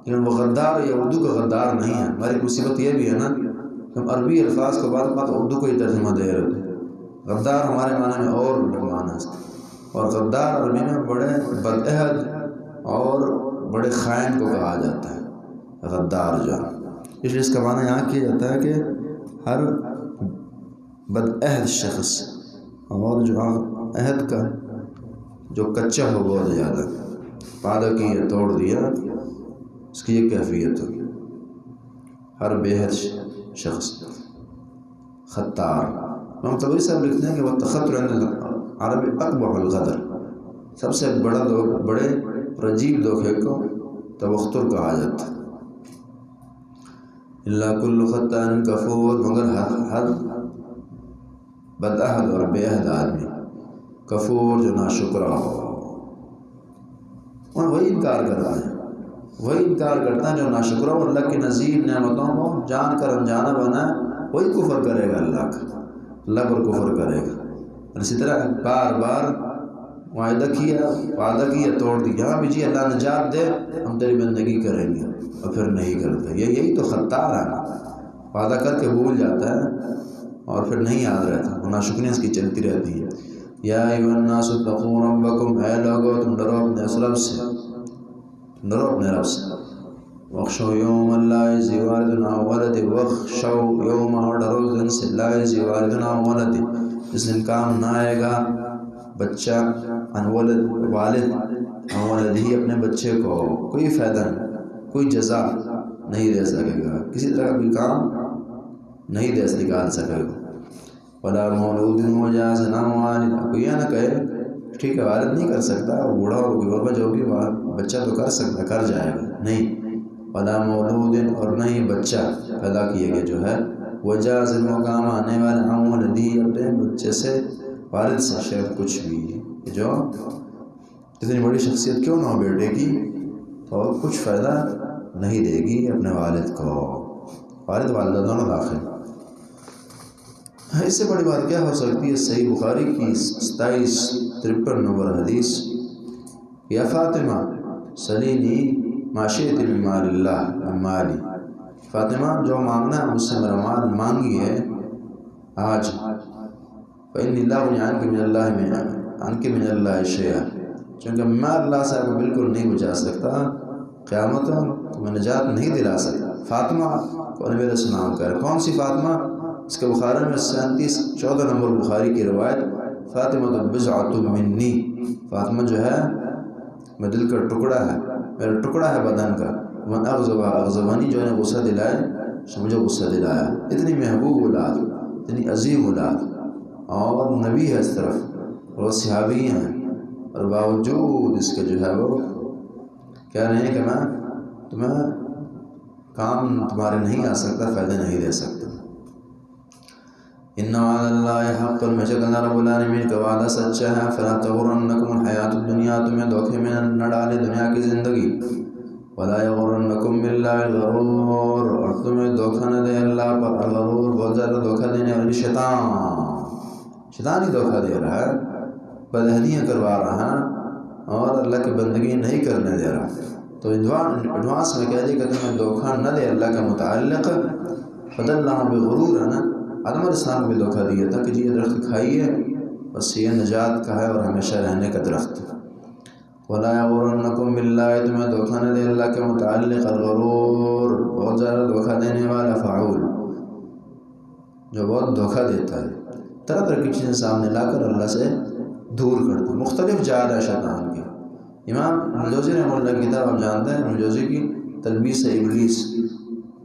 لیکن وہ غدار یہ اردو کا غدار نہیں ہے۔ ہماری مصیبت یہ بھی ہے نا کہ ہم عربی الفاظ کو بعد اردو کو ہی ترجمہ دے رہے تھے۔ غدار ہمارے معنی میں اور معنی ہے، اور غدار عربی میں بڑے بدعہد اور بڑے خائن کو کہا جاتا ہے غدار جو، اس لیے اس کا معنی یہاں کیا جاتا ہے کہ ہر بدعہد شخص، اور جو عہد کا جو کچا ہو بہت زیادہ، وعدہ کیا توڑ دیا، اس کی یہ کیفیت ہوگی ہر بے حد شخص خطار۔ امام طبری صاحب لکھتے ہیں کہ وہ تخطر عند عربی اقبح الغدر، سب سے بڑے اور عجیب دھوکے کو تبختر کہا جاتا ہے۔ الا کل ختان کفور، مگر ہر بدعہد اور بے عہد آدمی، کفور جو ناشکرا ہو، اور وہی انکار کرتا ہے، وہی انکار کرتا ہے جو ناشکرا ہو، اللہ کی نظیر نعمتوں کو جان کر انجانا بنا ہے، وہی کفر کرے گا اللہ کا، اللہ پر کفر کرے گا۔ اسی طرح بار بار وعدہ کیا توڑ دیا، ہاں بھی جی اللہ نجات دے ہم تیری بندگی کریں گے، اور پھر نہیں کرتے، یہی تو خطار ہے نا، وعدہ کر کے بھول جاتا ہے اور پھر نہیں یاد رہتا، ناشکریاں اس کی چلتی رہتی ہے۔ یا ایھا الناس اتقوا ربکم، اے لوگو تم ڈرو اپنے رب سے، ڈرو اپنے رب سے، واخشوا یوما لا یجزی والد عن ولدہ، واخشوا یوما، اور ڈرو اس دن سے، لا یجزی والد عن ولدہ، جس دن کام نہ آئے گا بچہ عن والد عن ولدہ، اپنے بچے کو کوئی فائدہ نہیں، کوئی جزا نہیں دے سکے گا، کسی طرح کوئی کام نہیں دے نکال سکے گا۔ ولا مولود هو جاز عن والدہ، کوئی یہ نہ کہے ٹھیک ہے والد نہیں کر سکتا، بوڑھا ہو کوئی اور وجہ ہوگی، بچہ تو کر سکتا، کر جائے گا، نہیں۔ ولا مولود، اور نہیں بچہ پیدا کیے گئے جو ہے، وہ جاز وہ کام آنے والے عن ولدہ، اپنے بچے سے، والد سے، شاید کچھ بھی جو اتنی بڑی شخصیت کیوں نہ ہو بیٹے کی، تو کچھ فائدہ نہیں دے گی اپنے والد کو، والد والدہ دونوں داخل۔ اس سے بڑی بات کیا ہو سکتی ہے؟ صحیح بخاری کی 2753 نمبر حدیث، یا فاطمہ سلینی ما شئت من مال اللہ من مالی، فاطمہ جو مانگنا ہے مجھ سے میرا مال مانگیے آج، فإنی لا اغنی عنک من اللہ شیئا، چونکہ میں اللہ سے آپ کو بالکل نہیں بچا سکتا، قیامت کو میں نجات نہیں دلا سکتا۔ فاطمہ کو نبی علیہ السلام کہہ رہے، کون سی فاطمہ؟ اس کے بخاری میں 14 نمبر بخاری کی روایت، فاطمہ بضعۃ منی، فاطمہ جو ہے میں دل کا ٹکڑا ہے، میرا ٹکڑا ہے بدن کا، من اغضبنی، جو نے غصہ دلائے مجھے غصہ دلایا۔ اتنی محبوب اولاد، اتنی عظیم اولاد، اور نبی ہے اس طرف، اور وہ صحابی ہیں، اور باوجود اس کے جو ہے وہ کہہ رہے ہیں کہ میں تمہیں کام تمہارے نہیں آ سکتا، فائدہ نہیں دے سکتا۔ ان وعد اللہ حق، بے شک اللہ رب العالمین کا وعدہ سچا ہے، فلا تغرنکم الحیات الدنیا، تمہیں دھوکے میں نہ ڈالے دنیا کی زندگی، ولا یغرنکم باللہ الغرور، اور تمہیں دھوکہ نہ دے اللہ پر الغرور، بہت زیادہ دھوکہ دینے والی شیطان ہی دھوکہ دے رہا ہے، بدہنیاں کروا رہا ہے اور اللہ کی بندگی نہیں کرنے دے رہا۔ تو ایڈوانس میں کہہ دے کہ تمہیں دھوکہ نہ دے اللہ کا متعلق، فدلہم بغرور، ہے نا، آدم علیہ السلام کو بھی دھوکہ دیا تھا کہ جی یہ درخت کھائیے، بس یہ نجات کا ہے اور ہمیشہ رہنے کا درخت۔ وَلَا يَغُرَنَّكُمْ بِاللَّهِ، تمہیں دھوکہ نہ دے اللہ کے متعلق الغرور، بہت زیادہ دھوکہ دینے والا، فعول، جو بہت دھوکہ دیتا ہے، طرح طرح کی چیزیں سامنے لا کر اللہ سے دور کرتا ہے۔ مختلف جہاد ہے شیطان کے۔ امام ابن جوزی رحمہ اللہ کی کتاب آپ جانتے ہیں، ابن جوزی کی تلبیس ابلیس،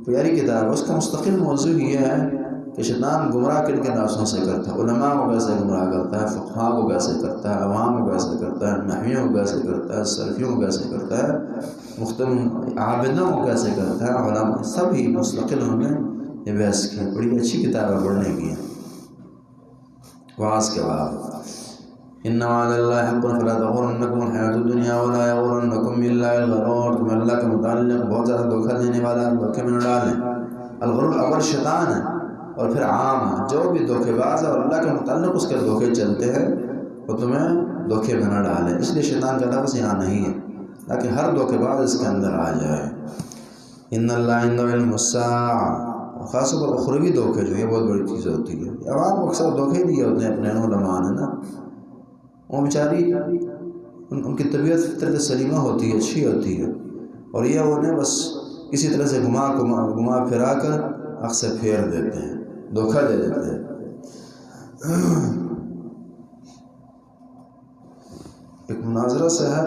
پیاری کتاب ہے، اس کا مستقل موضوع یہ ہے کہ شیطان گمراہ کن کے راسوں سے کرتا ہے، علماء کو کیسے گمراہ کرتا ہے، فقہاء کو کیسے کرتا ہے، عوام کو کیسے کرتا ہے، نحویوں کو کیسے کرتا ہے، صرفیوں کو کیسے کرتا ہے، مختلف عابدوں کو کیسے کرتا ہے، علماء سب ہی مستقل ہم نے یہ بحث کی، بڑی اچھی کتاب ہے پڑھنے کی، وعظ کے بعد۔ ان وعد اللہ حق فلا تغرنکم الحیات الدنیا ولا یغرنکم باللہ الغرور، تمہیں اللہ کے متعلق بہت زیادہ دھوکہ دینے والا دھوکے میں نہ ڈالیں۔ الغرور اول شیطان ہے اور پھر عام ہے، جو بھی دھوکے باز ہے اور اللہ کے متعلق اس کے دھوکے چلتے ہیں وہ تمہیں دھوکے میں نہ ڈالیں، اس لیے شیطان کا لفظ یہاں نہیں ہے تاکہ ہر دھوکے باز اس کے اندر آ جائے۔ ان اللہ عنده علم الساعہ، خاص طور پر اخروی دھوکے جو یہ بہت بڑی چیز ہوتی ہے، عوام کو اکثر دھوکے دیے ہوتے ہیں اپنے علماء نے نا، وہ بیچاری ان کی طبیعت فطرت سلیمہ ہوتی ہے، اچھی ہوتی ہے، اور یہ انہیں بس کسی طرح سے گھما پھرا کر حق سے پھیر دیتے ہیں، دھوکہ دے دیتے ہیں۔ ایک مناظرہ سے ہے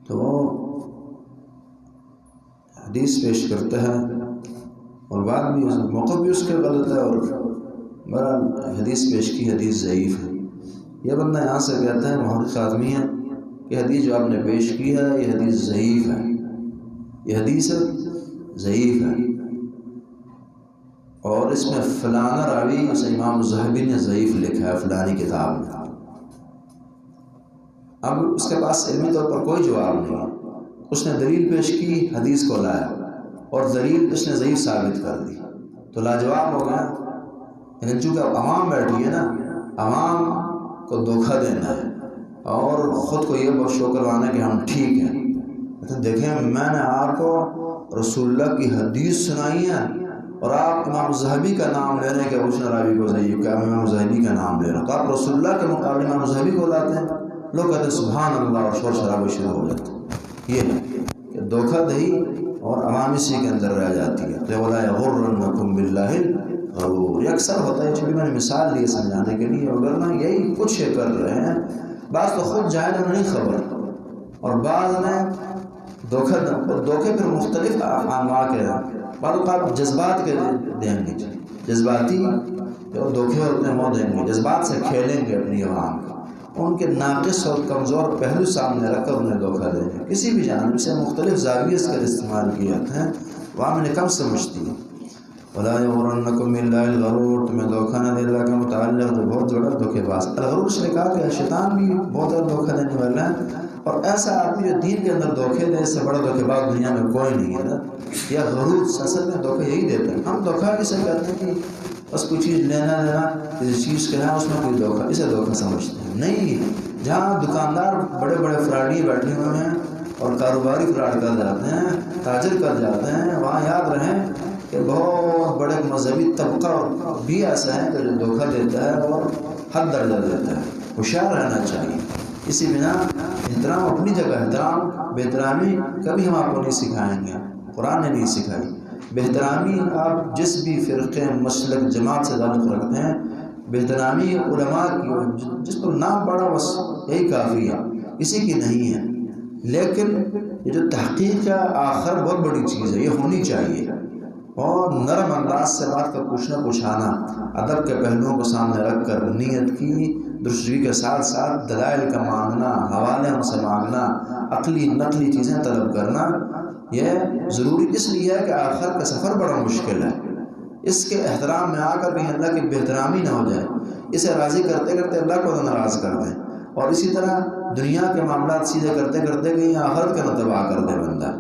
تو وہ حدیث پیش کرتا ہے اور بعد بھی موقع بھی اس کے غلط ہے، اور میرا حدیث پیش کی حدیث ضعیف ہے۔ یہ بندہ یہاں سے کہتا ہے، محقق آدمی ہے، کہ حدیث جو آپ نے پیش کی ہے یہ حدیث ضعیف ہے، یہ حدیث ضعیف ہے، اور اس میں فلانا راوی، اسے امام الذہبی نے ضعیف لکھا ہے فلانی کتاب میں۔ اب اس کے پاس علمی طور پر کوئی جواب نہیں، اس نے دلیل پیش کی، حدیث کو لایا اور دلیل اس نے ضعیف ثابت کر دی، تو لاجواب ہو گیا۔ لیکن چونکہ عوام بیٹھی ہے نا، عوام کو دھوکہ دینا ہے اور خود کو یہ شو کروانا ہے کہ ہم ٹھیک ہیں۔ تو دیکھیں، میں نے آپ کو رسول اللہ کی حدیث سنائی ہے اور آپ امام ذہبی کا نام لے رہے ہیں کہ اس نے راوی کو ضعیف کہا، میں امام ذہبی کا نام لے رہا ہوں، تو آپ رسول اللہ کے مقابلے امام ذہبی کو لاتے ہیں، لوگ کہتے ہیں سبحان اللہ اور شور شرابے شروع ہو جاتے ہیں۔ یہ ہے کہ دھوکہ دہی اور عوام اسی کے اندر رہ جاتی ہے۔ وَلَا يَغُرَّنَّكُمْ بِاللَّهِ الْغَرُورُ، یہ اکثر ہوتا ہے، چونکہ میں نے مثال لی سمجھانے کے لیے، اگر نہ یہی کچھ یہ کر رہے ہیں، بعض تو خود جائے تو نہیں خبر، اور بعض میں دھوکے پھر مختلف انواع کے ہیں، بعض اوقات جذبات کے دیں گے، جذباتی جو دھوکے ہوتے ہیں وہ دیں گے، جذبات سے کھیلیں گے اپنی عوام کو، ان کے ناقص اور کمزور پہلو سامنے رکھ کر انہیں دھوکہ دیں گے، کسی بھی جانب سے مختلف زاویے سے استعمال کیے جاتے ہیں، وہاں میں نے کم سمجھتی ہے۔ وَلَا يَغُرَّنَّكُمْ بِاللَّهِ الْغَرُورُ، تمہیں دھوکہ نہ دے اللہ کے متعلق جو بہت بڑا دھوکے باز۔ الغرور سے کہا کہ شیطان بھی بہت زیادہ دھوکہ دینے والا ہے، اور ایسا آدمی جو دین کے اندر دھوکے دے، اس سے بڑا دھوکے باز دنیا میں کوئی نہیں ہے نا۔ یا غرور اصل میں دھوکہ یہی دیتے ہیں، ہم دھوکہ کسے کہتے ہیں کہ بس کوئی چیز لینا کسی چیز کا ہے، اس میں کوئی دھوکہ، اسے دھوکہ سمجھتے ہیں، نہیں، جہاں دکاندار بڑے بڑے فراڈی بیٹھے ہوئے ہیں اور کاروباری فراڈ کر جاتے ہیں، تاجر کر جاتے ہیں، وہاں یاد رہیں کہ بہت بڑے مذہبی طبقہ بھی ایسا ہے کہ جو دھوکہ دیتا ہے اور حد درجہ دیتا ہے۔ ہوشیار رہنا چاہیے۔ اسی بنا احترام اپنی جگہ، احترام بے احترامی کبھی ہم آپ کو نہیں سکھائیں گے، قرآن نے نہیں سکھائی۔ بے احترامی آپ جس بھی فرقے مسلک جماعت سے تعلق رکھتے ہیں، بے احترامی علماء کی جس پر نام پڑا بس یہی کافی ہے، کسی کی نہیں ہے۔ لیکن یہ جو تحقیق کا آخر بہت بڑی چیز ہے، یہ ہونی چاہیے، اور نرم انداز سے بات کا پوچھنا پوچھانا، ادب کے پہلوؤں کو سامنے رکھ کر نیت کی درستگی کے ساتھ ساتھ دلائل کا مانگنا، حوالے ان سے مانگنا، عقلی نقلی چیزیں طلب کرنا، یہ ضروری اس لیے ہے کہ آخر کا سفر بڑا مشکل ہے۔ اس کے احترام میں آ کر کہیں اللہ کی بے احترامی نہ ہو جائے، اسے راضی کرتے کرتے اللہ کو ناراض کر دیں، اور اسی طرح دنیا کے معاملات سیدھے کرتے کرتے کہیں آخرت کا نہ تباہ کر دے بندہ۔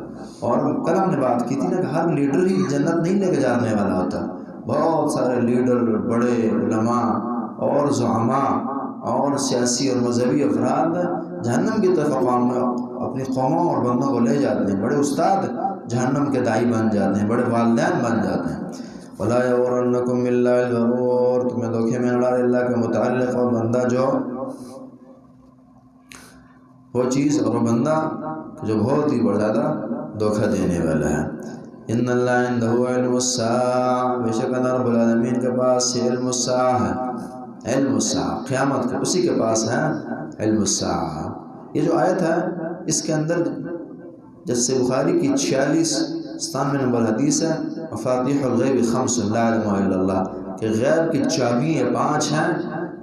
اور کل ہم نے بات کی تھی نا کہ ہر لیڈر ہی جنت نہیں لے کے جانے والا ہوتا، بہت سارے لیڈر، بڑے علماء اور زعماء اور سیاسی اور مذہبی افراد جہنم کی طرف اپنی قوموں اور بندوں کو لے جاتے ہیں، بڑے استاد جہنم کے داعی بن جاتے ہیں، بڑے والدین بن جاتے ہیں۔ وَلَا يَغُرَّنَّكُمْ بِاللَّهِ الْغَرُورُ، تمہیں دھوکے میں نہ ڈالے اللہ کے متعلق، اور بندہ جو وہ چیز اور وہ بندہ جو بہت ہی بڑا زیادہ دھوکہ دینے والا ہے۔ ان اللہ عنده علم الساعہ، بے شک اللہ رب العالمین کے پاس علم الساعہ ہے، علم الساعہ قیامت کا اسی کے پاس ہے علم الساعہ۔ یہ جو آیت ہے اس کے اندر جیسے بخاری کی 46 نمبر حدیث ہے، مفاتیح الغیب خمس لا یعلمها الا اللہ، کہ غیب کی چابیاں 5 ہیں،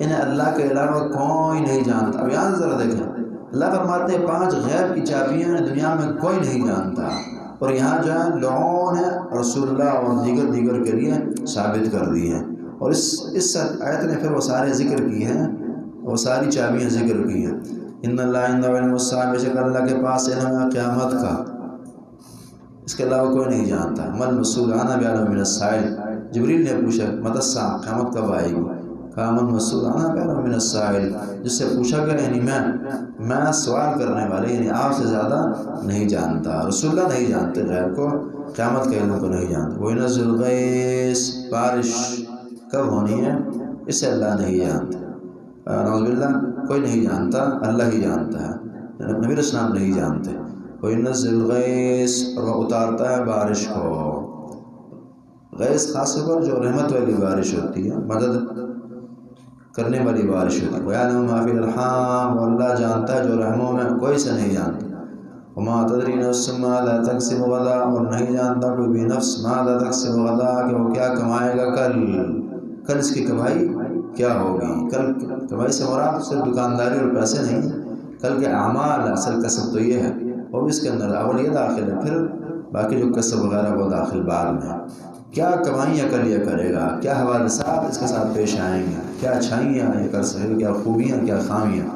انہیں اللہ کے علاوہ کوئی نہیں جانتا۔ اب یہاں ذرا دیکھیں، اللہ فرماتے ہیں 5 غیب کی چابیاں ہیں دنیا میں کوئی نہیں جانتا، اور یہاں جو ہے لوگوں نے رسول اللہ اور دیگر کے لیے ثابت کر دی ہیں، اور اس آیت نے پھر وہ سارے ذکر کی ہیں، وہ ساری چابیاں ذکر کی ہیں۔ ان اللہ عنده علم الساعہ، بے شک اللہ کے پاس علم ہے قیامت کا، اس کے علاوہ کوئی نہیں جانتا۔ مل مسئول عنہا بعلم من السائل، جبریل نے پوچھا متی الساعہ، قیامت کب آئے گی؟ کہا من مسئول عنہا بعلم من السائل، جس سے پوچھا گیا یعنی میں سوال کرنے والے، یعنی آپ سے زیادہ نہیں جانتا۔ رسول اللہ نہیں جانتے غیب کو، قیامت کے علم کو نہیں جانتے۔ وَيُنَزِّلُ الْغَيْثَ، بارش کب ہونی ہے اسے اللہ نہیں جانتا، نعوذ باللہ کوئی نہیں جانتا، اللہ ہی جانتا ہے، نبی علیہ السلام نہیں جانتے۔ وَيُنَزِّلُ الْغَيْثَ، اور وہ اتارتا ہے بارش کو، غیث خاص طور پر جو رحمت والی بارش ہوتی ہے، مدد کرنے والی بارش ہوتی ہے۔ وَيَعْلَمُ مَا فِي الْأَرْحَامِ، اور اللہ جانتا ہے جو رحموں میں کوئی سے نہیں جانتا۔ وَمَا تَدْرِي نَفْسٌ مَاذَا تَكْسِبُ غَدًا، اور نہیں جانتا کوئی بھی نفس ماذا تکسب غدا، کہ وہ کیا کمائے گا کل اس کی کمائی کیا ہوگی۔ کل کمائی سے مراد صرف دکانداری اور پیسے نہیں، کل کے اعمال، اصل کسب تو یہ ہے، وہ بھی اس کے اندر اول یہ داخل ہے، پھر باقی جو کسب وغیرہ وہ داخل بعد میں۔ کیا کمائیاں کل یہ کرے گا، کیا حوادثات اس کے ساتھ پیش آئیں گے، کیا اچھائیاں یہ کر سکے گا، کیا خوبیاں کیا خامیاں۔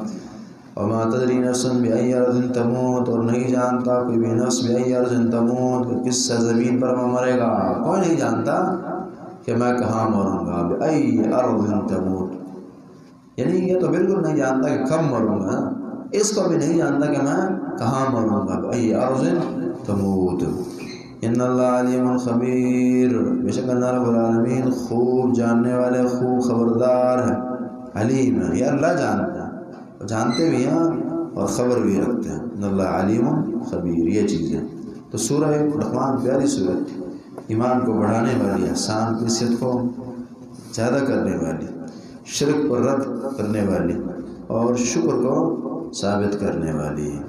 وما تدری نفس بأی ارض تموت، اور نہیں جانتا کوئی بھی نفس بأی ارض تموت، کہ کس زمین پر وہ مرے گا، کوئی نہیں جانتا کہ میں کہاں مروں گا۔ بأی ارض تموت، یعنی یہ تو بالکل نہیں جانتا کہ کب مروں گا، اس کو بھی نہیں جانتا کہ میں کہاں مروں گا۔ بأی ارض تموت۔ ان اللہ علیم خبیر، بے شک اللہ رب العالمین خوب جاننے والے، خوب خبردار ہے، علیم ہے، یہ اللہ جانتا ہے، جانتے بھی ہیں اور خبر بھی رکھتے ہیں۔ ان اللہ علیم خبیر، یہ چیزیں تو سورہ لقمان پیاری سورت، ایمان کو بڑھانے والی، احسان کی صدق کو زیادہ کرنے والی، شرک پر رد کرنے والی اور شکر کو ثابت کرنے والی ہے۔